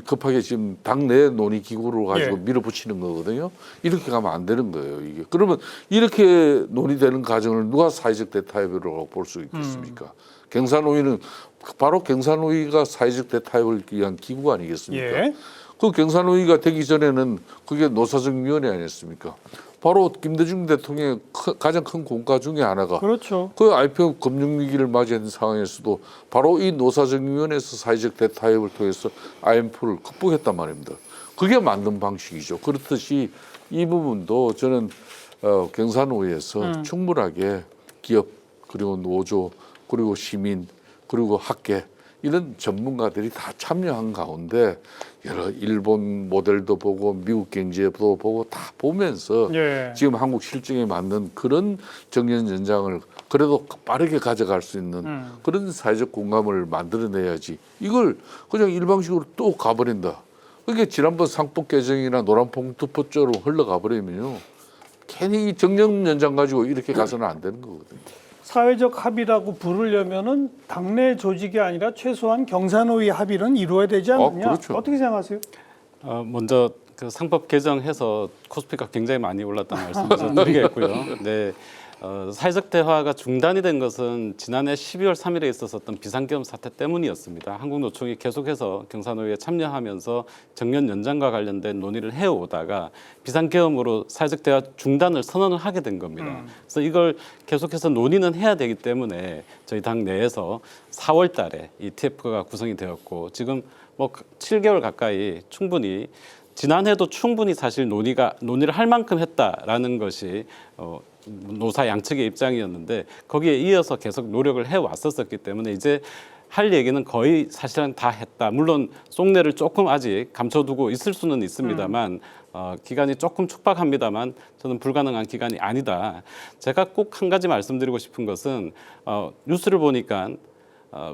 급하게 지금 당내 논의 기구로 가지고 밀어붙이는 거거든요. 이렇게 가면 안 되는 거예요. 이게 그러면 이렇게 논의되는 과정을 누가 사회적 대타협이라고 볼 수 있겠습니까? 경사노위는 바로 경사노위가 사회적 대타협을 위한 기구 아니겠습니까? 그 경사노위가 되기 전에는 그게 노사정위원회 아니었습니까? 바로 김대중 대통령의 가장 큰 공과 중에 하나가 그렇죠. 그 IMF 금융위기를 맞이한 상황에서도 바로 이 노사정위원회에서 사회적 대타협을 통해서 IMF를 극복했단 말입니다. 그게 맞는 방식이죠. 그렇듯이 이 부분도 저는 경사노위에서 충분하게 기업 그리고 노조 그리고 시민 그리고 학계 이런 전문가들이 다 참여한 가운데 여러 일본 모델도 보고 미국 경제도 보고 다 보면서 지금 한국 실정에 맞는 그런 정년 연장을 그래도 빠르게 가져갈 수 있는 그런 사회적 공감을 만들어내야지 이걸 그냥 일방식으로 또 가버린다. 그게 지난번 상법 개정이나 노란봉투법처럼 흘러가버리면요. 괜히 정년 연장 가지고 이렇게 가서는 안 되는 거거든요. 사회적 합의라고 부르려면은 당내 조직이 아니라 최소한 경사노위 합의는 이루어야 되지 않느냐? 그렇죠. 어떻게 생각하세요? 먼저 그 상법 개정해서 코스피가 굉장히 많이 올랐다는 말씀을 좀 드리겠고요. 네, 사회적 대화가 중단이 된 것은 지난해 12월 3일에 있었던 비상계엄 사태 때문이었습니다. 한국노총이 계속해서 경사노위에 참여하면서 정년 연장과 관련된 논의를 해오다가 비상계엄으로 사회적 대화 중단을 선언을 하게 된 겁니다. 그래서 이걸 계속해서 논의는 해야 되기 때문에 저희 당 내에서 4월 달에 이 TF가 구성이 되었고 지금 7개월 가까이 충분히 지난해도 충분히 사실 논의를 할 만큼 했다라는 것이 노사 양측의 입장이었는데 거기에 이어서 계속 노력을 해왔었기 때문에 이제 할 얘기는 거의 사실은 다 했다. 물론 속내를 조금 아직 감춰두고 있을 수는 있습니다만 기간이 조금 촉박합니다만 저는 불가능한 기간이 아니다. 제가 꼭 한 가지 말씀드리고 싶은 것은 뉴스를 보니까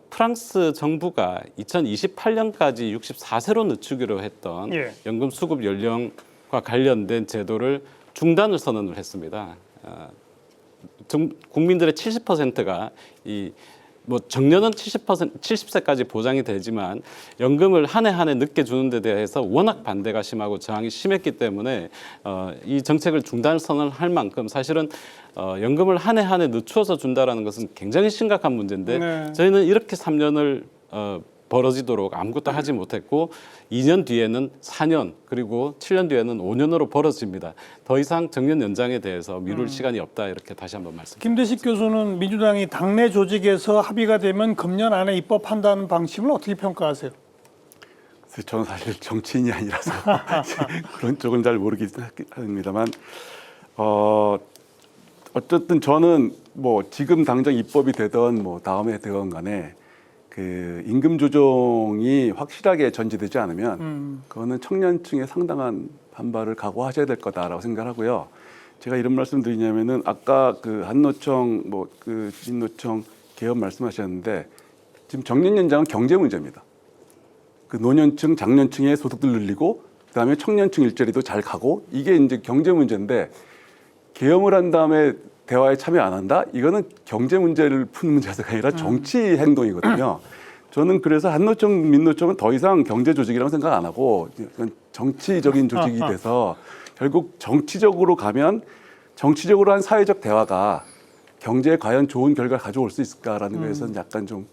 프랑스 정부가 2028년까지 64세로 늦추기로 했던 예. 연금 수급 연령과 관련된 제도를 중단을 선언을 했습니다. 국민들의 70%가 뭐 정년은 70세까지 보장이 되지만 연금을 한 해 한 해 늦게 주는 데 대해서 워낙 반대가 심하고 저항이 심했기 때문에 이 정책을 중단 선언할 만큼 사실은 연금을 한 해 한 해 늦춰서 준다라는 것은 굉장히 심각한 문제인데 네. 저희는 이렇게 3년을 벌어지도록 아무것도 하지 못했고 2년 뒤에는 4년 그리고 7년 뒤에는 5년으로 벌어집니다. 더 이상 정년 연장에 대해서 미룰 시간이 없다 이렇게 다시 한번 말씀드립니다. 김대식 교수는 민주당이 당내 조직에서 합의가 되면 금년 안에 입법한다는 방침을 어떻게 평가하세요? 저는 사실 정치인이 아니라서 그런 쪽은 잘 모르긴 합니다만 어쨌든 저는 뭐 지금 당장 입법이 되던 뭐 다음에 되건 간에 그 임금 조정이 확실하게 전제되지 않으면 그거는 청년층의 상당한 반발을 각오하셔야 될 거다라고 생각하고요. 제가 이런 말씀드리냐면은 아까 그 한노총 뭐 그 진노총 개헌 말씀하셨는데 지금 정년 연장은 경제 문제입니다. 그 노년층, 장년층의 소득들 늘리고 그다음에 청년층 일자리도 잘 가고 이게 이제 경제 문제인데 개헌을 한 다음에 대화에 참여 안 한다? 이거는 경제 문제를 푸는 문제가 아니라 정치 행동이거든요. 저는 그래서 한노총, 민노총은 더 이상 경제 조직이라고 생각 안 하고 정치적인 조직이 돼서 결국 정치적으로 가면 정치적으로 한 사회적 대화가 경제에 과연 좋은 결과를 가져올 수 있을까라는 거에서는 약간 좀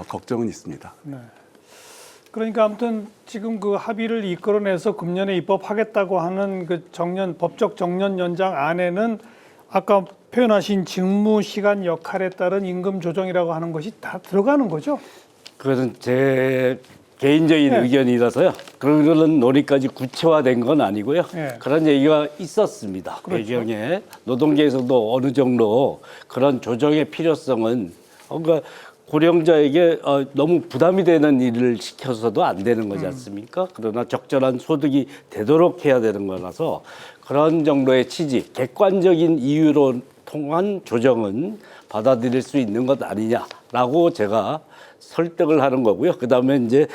걱정은 있습니다. 네. 그러니까 아무튼 지금 그 합의를 이끌어내서 금년에 입법하겠다고 하는 그 법적 정년 연장 안에는 아까 표현하신 직무 시간 역할에 따른 임금 조정이라고 하는 것이 다 들어가는 거죠? 그것은 제 개인적인 네. 의견이라서요. 그런 논의까지 구체화된 건 아니고요. 네. 그런 얘기가 있었습니다. 그렇죠. 배경에 노동계에서도 어느 정도 그런 조정의 필요성은 그러니까 고령자에게 너무 부담이 되는 일을 시켜서도 안 되는 거지 않습니까? 그러나 적절한 소득이 되도록 해야 되는 거라서 그런 정도의 취지, 객관적인 이유로 통한 조정은 받아들일 수 있는 것 아니냐라고 제가 설득을 하는 거고요. 그다음에 이제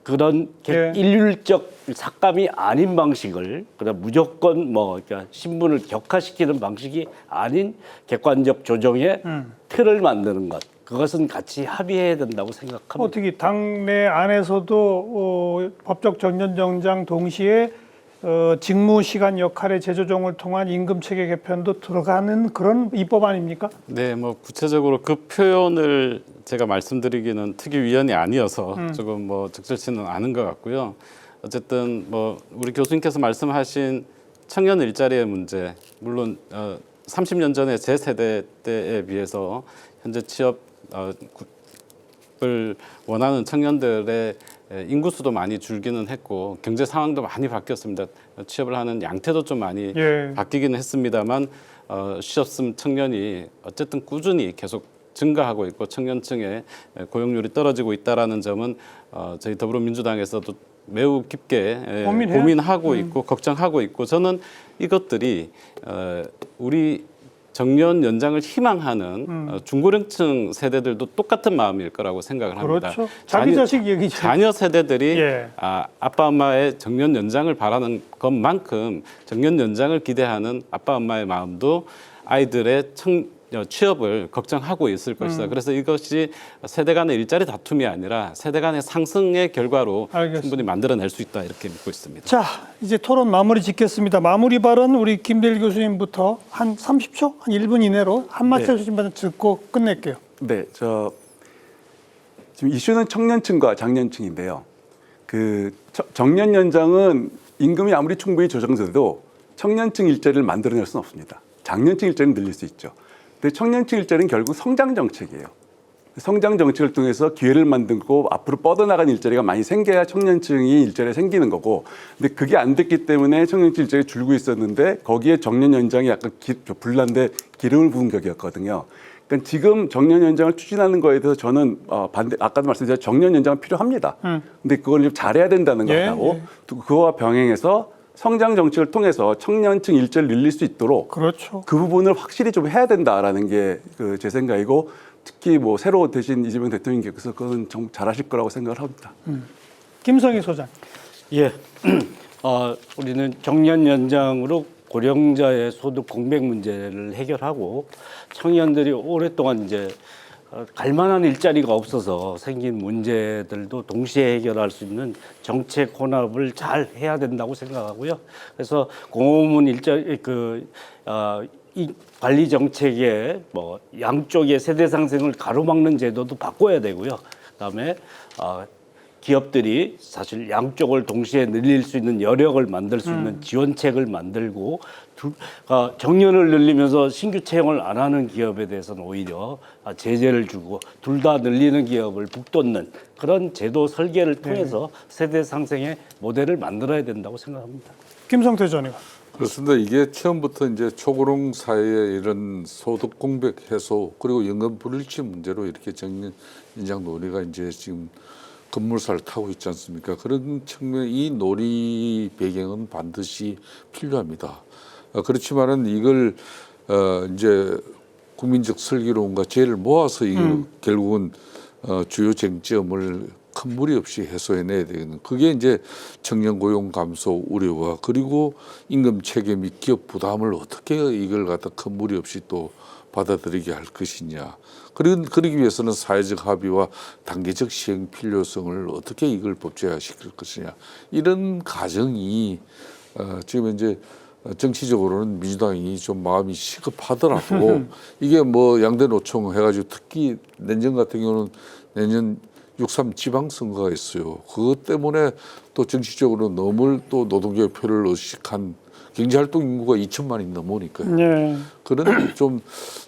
그런 예. 일률적 삭감이 아닌 방식을 그다음 무조건 뭐 그러니까 신분을 격화시키는 방식이 아닌 객관적 조정의 틀을 만드는 것. 그것은 같이 합의해야 된다고 생각합니다. 어떻게 당내 안에서도 법적 정년 연장 동시에 직무 시간 역할의 재조정을 통한 임금 체계 개편도 들어가는 그런 입법 아닙니까? 네, 뭐 구체적으로 그 표현을 제가 말씀드리기는 특위위원이 아니어서 조금 뭐 적절치는 않은 것 같고요. 어쨌든 뭐 우리 교수님께서 말씀하신 청년 일자리의 문제, 물론 30년 전에 제 세대 때에 비해서 현재 취업을 원하는 청년들의 인구수도 많이 줄기는 했고 경제 상황도 많이 바뀌었습니다. 취업을 하는 양태도 좀 많이 바뀌기는 했습니다만 쉬었음 청년이 어쨌든 꾸준히 계속 증가하고 있고 청년층의 고용률이 떨어지고 있다라는 점은 저희 더불어민주당에서도 매우 깊게 고민하고 있고 걱정하고 있고 저는 이것들이 우리 정년 연장을 희망하는 중고령층 세대들도 똑같은 마음일 거라고 생각을 합니다. 그렇죠. 자기 자식 얘기죠. 자녀 세대들이 예. 아빠 엄마의 정년 연장을 바라는 것만큼 정년 연장을 기대하는 아빠 엄마의 마음도 아이들의 취업을 걱정하고 있을 것이다. 그래서 이것이 세대 간의 일자리 다툼이 아니라 세대 간의 상승의 결과로 알겠습니다. 충분히 만들어낼 수 있다 이렇게 믿고 있습니다. 자, 이제 토론 마무리 짓겠습니다. 마무리 발언 우리 김대일 교수님부터 한 30초, 한 1분 이내로 한마디 해주시면 듣고 끝낼게요. 네, 지금 이슈는 청년층과 장년층인데요. 그 정년 연장은 임금이 아무리 충분히 조정돼도 청년층 일자리를 만들어낼 수는 없습니다. 장년층 일자리는 늘릴 수 있죠. 근데 청년층 일자리는 결국 성장 정책이에요. 성장 정책을 통해서 기회를 만들고 앞으로 뻗어나가는 일자리가 많이 생겨야 청년층이 일자리가 생기는 거고, 근데 그게 안 됐기 때문에 청년층 일자리가 줄고 있었는데 거기에 정년 연장이 약간 불난데 기름을 부은 격이었거든요. 그러니까 그러니까 지금 정년 연장을 추진하는 거에 대해서 저는 반대. 아까도 말씀드렸지만 정년 연장은 필요합니다. 근데 그걸 좀 잘해야 된다는 거 하고 또 그거와 병행해서 성장 정책을 통해서 청년층 일자리를 늘릴 수 있도록 그렇죠. 그 부분을 확실히 좀 해야 된다라는 게 제 생각이고 특히 뭐 새로 되신 이재명 대통령께서 그건 좀 잘하실 거라고 생각을 합니다. 김성희 소장. 예, 우리는 정년 연장으로 고령자의 소득 공백 문제를 해결하고 청년들이 오랫동안 이제 갈만한 일자리가 없어서 생긴 문제들도 동시에 해결할 수 있는 정책 혼합을 잘 해야 된다고 생각하고요. 그래서 공허문 일자리 이 관리 정책의 뭐 양쪽의 세대 상생을 가로막는 제도도 바꿔야 되고요. 그다음에 기업들이 사실 양쪽을 동시에 늘릴 수 있는 여력을 만들 수 있는 지원책을 만들고 정년을 늘리면서 신규 채용을 안 하는 기업에 대해서는 오히려 제재를 주고 둘 다 늘리는 기업을 북돋는 그런 제도 설계를 통해서 세대 상생의 모델을 만들어야 된다고 생각합니다. 김성태 전 의원. 그렇습니다. 이게 처음부터 이제 초고령 사회의 이런 소득 공백 해소 그리고 연금 불일치 문제로 이렇게 정년 연장 논의가 이제 지금 급물살을 타고 있지 않습니까? 그런 측면 이 논의 배경은 반드시 필요합니다. 그렇지만은 이걸 이제 국민적 슬기로움과 지혜를 모아서 이거 결국은 주요 쟁점을 큰 무리 없이 해소해내야 되는 그게 이제 청년 고용 감소 우려와 그리고 임금 체계 및 기업 부담을 어떻게 이걸 갖다 큰 무리 없이 또 받아들이게 할 것이냐. 그러기 위해서는 사회적 합의와 단계적 시행 필요성을 어떻게 이걸 법제화시킬 것이냐. 이런 과정이 지금 이제 정치적으로는 민주당이 좀 마음이 시급하더라도 이게 뭐 양대 노총 해가지고 특히 내년 같은 경우는 내년 6.3 지방선거가 있어요. 그것 때문에 또 정치적으로 너무 또 노동계의 표를 의식한 경제활동 인구가 2천만이 넘으니까요. 네. 그런 좀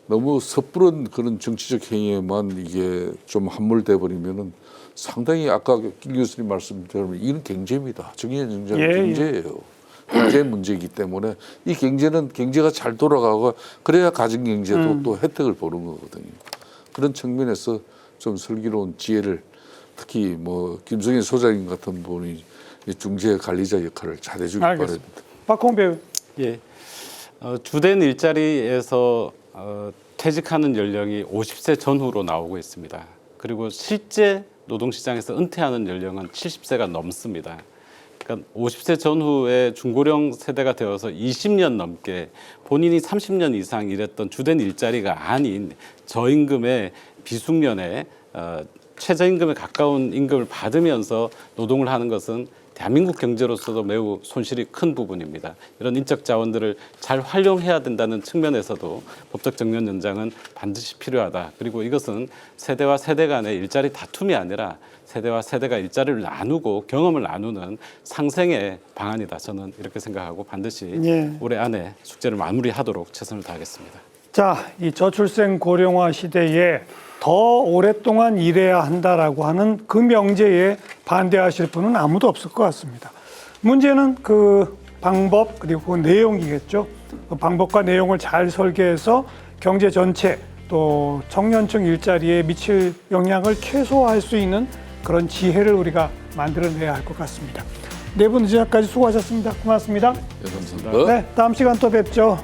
너무 섣부른 그런 정치적 행위에만 이게 좀 함몰돼 버리면은 상당히 아까 김 교수님 말씀대로 이건 경제입니다. 정년 연장은 경제예요. 경제 문제이기 때문에 이 경제는 경제가 잘 돌아가고 그래야 가정경제도 또 혜택을 보는 거거든요. 그런 측면에서 좀 슬기로운 지혜를 특히 뭐 김성희 소장님 같은 분이 중재 관리자 역할을 잘해주기 바랍니다. 박홍배. 예, 주된 일자리에서 퇴직하는 연령이 50세 전후로 나오고 있습니다. 그리고 실제 노동시장에서 은퇴하는 연령은 70세가 넘습니다. 그러니까 50세 전후의 중고령 세대가 되어서 20년 넘게 본인이 30년 이상 일했던 주된 일자리가 아닌 저임금의 비숙련의 최저임금에 가까운 임금을 받으면서 노동을 하는 것은 대한민국 경제로서도 매우 손실이 큰 부분입니다. 이런 인적 자원들을 잘 활용해야 된다는 측면에서도 법적 정년 연장은 반드시 필요하다. 그리고 이것은 세대와 세대 간의 일자리 다툼이 아니라 세대와 세대가 일자리를 나누고 경험을 나누는 상생의 방안이다. 저는 이렇게 생각하고 반드시 올해 안에 숙제를 마무리하도록 최선을 다하겠습니다. 자, 이 저출생 고령화 시대에 더 오랫동안 일해야 한다라고 하는 그 명제에 반대하실 분은 아무도 없을 것 같습니다. 문제는 그 방법 그리고 그 내용이겠죠. 그 방법과 내용을 잘 설계해서 경제 전체 또 청년층 일자리에 미칠 영향을 최소화할 수 있는 그런 지혜를 우리가 만들어내야 할 것 같습니다. 네 분 이제까지 수고하셨습니다. 고맙습니다. 네, 감사합니다. 네, 다음 시간 또 뵙죠.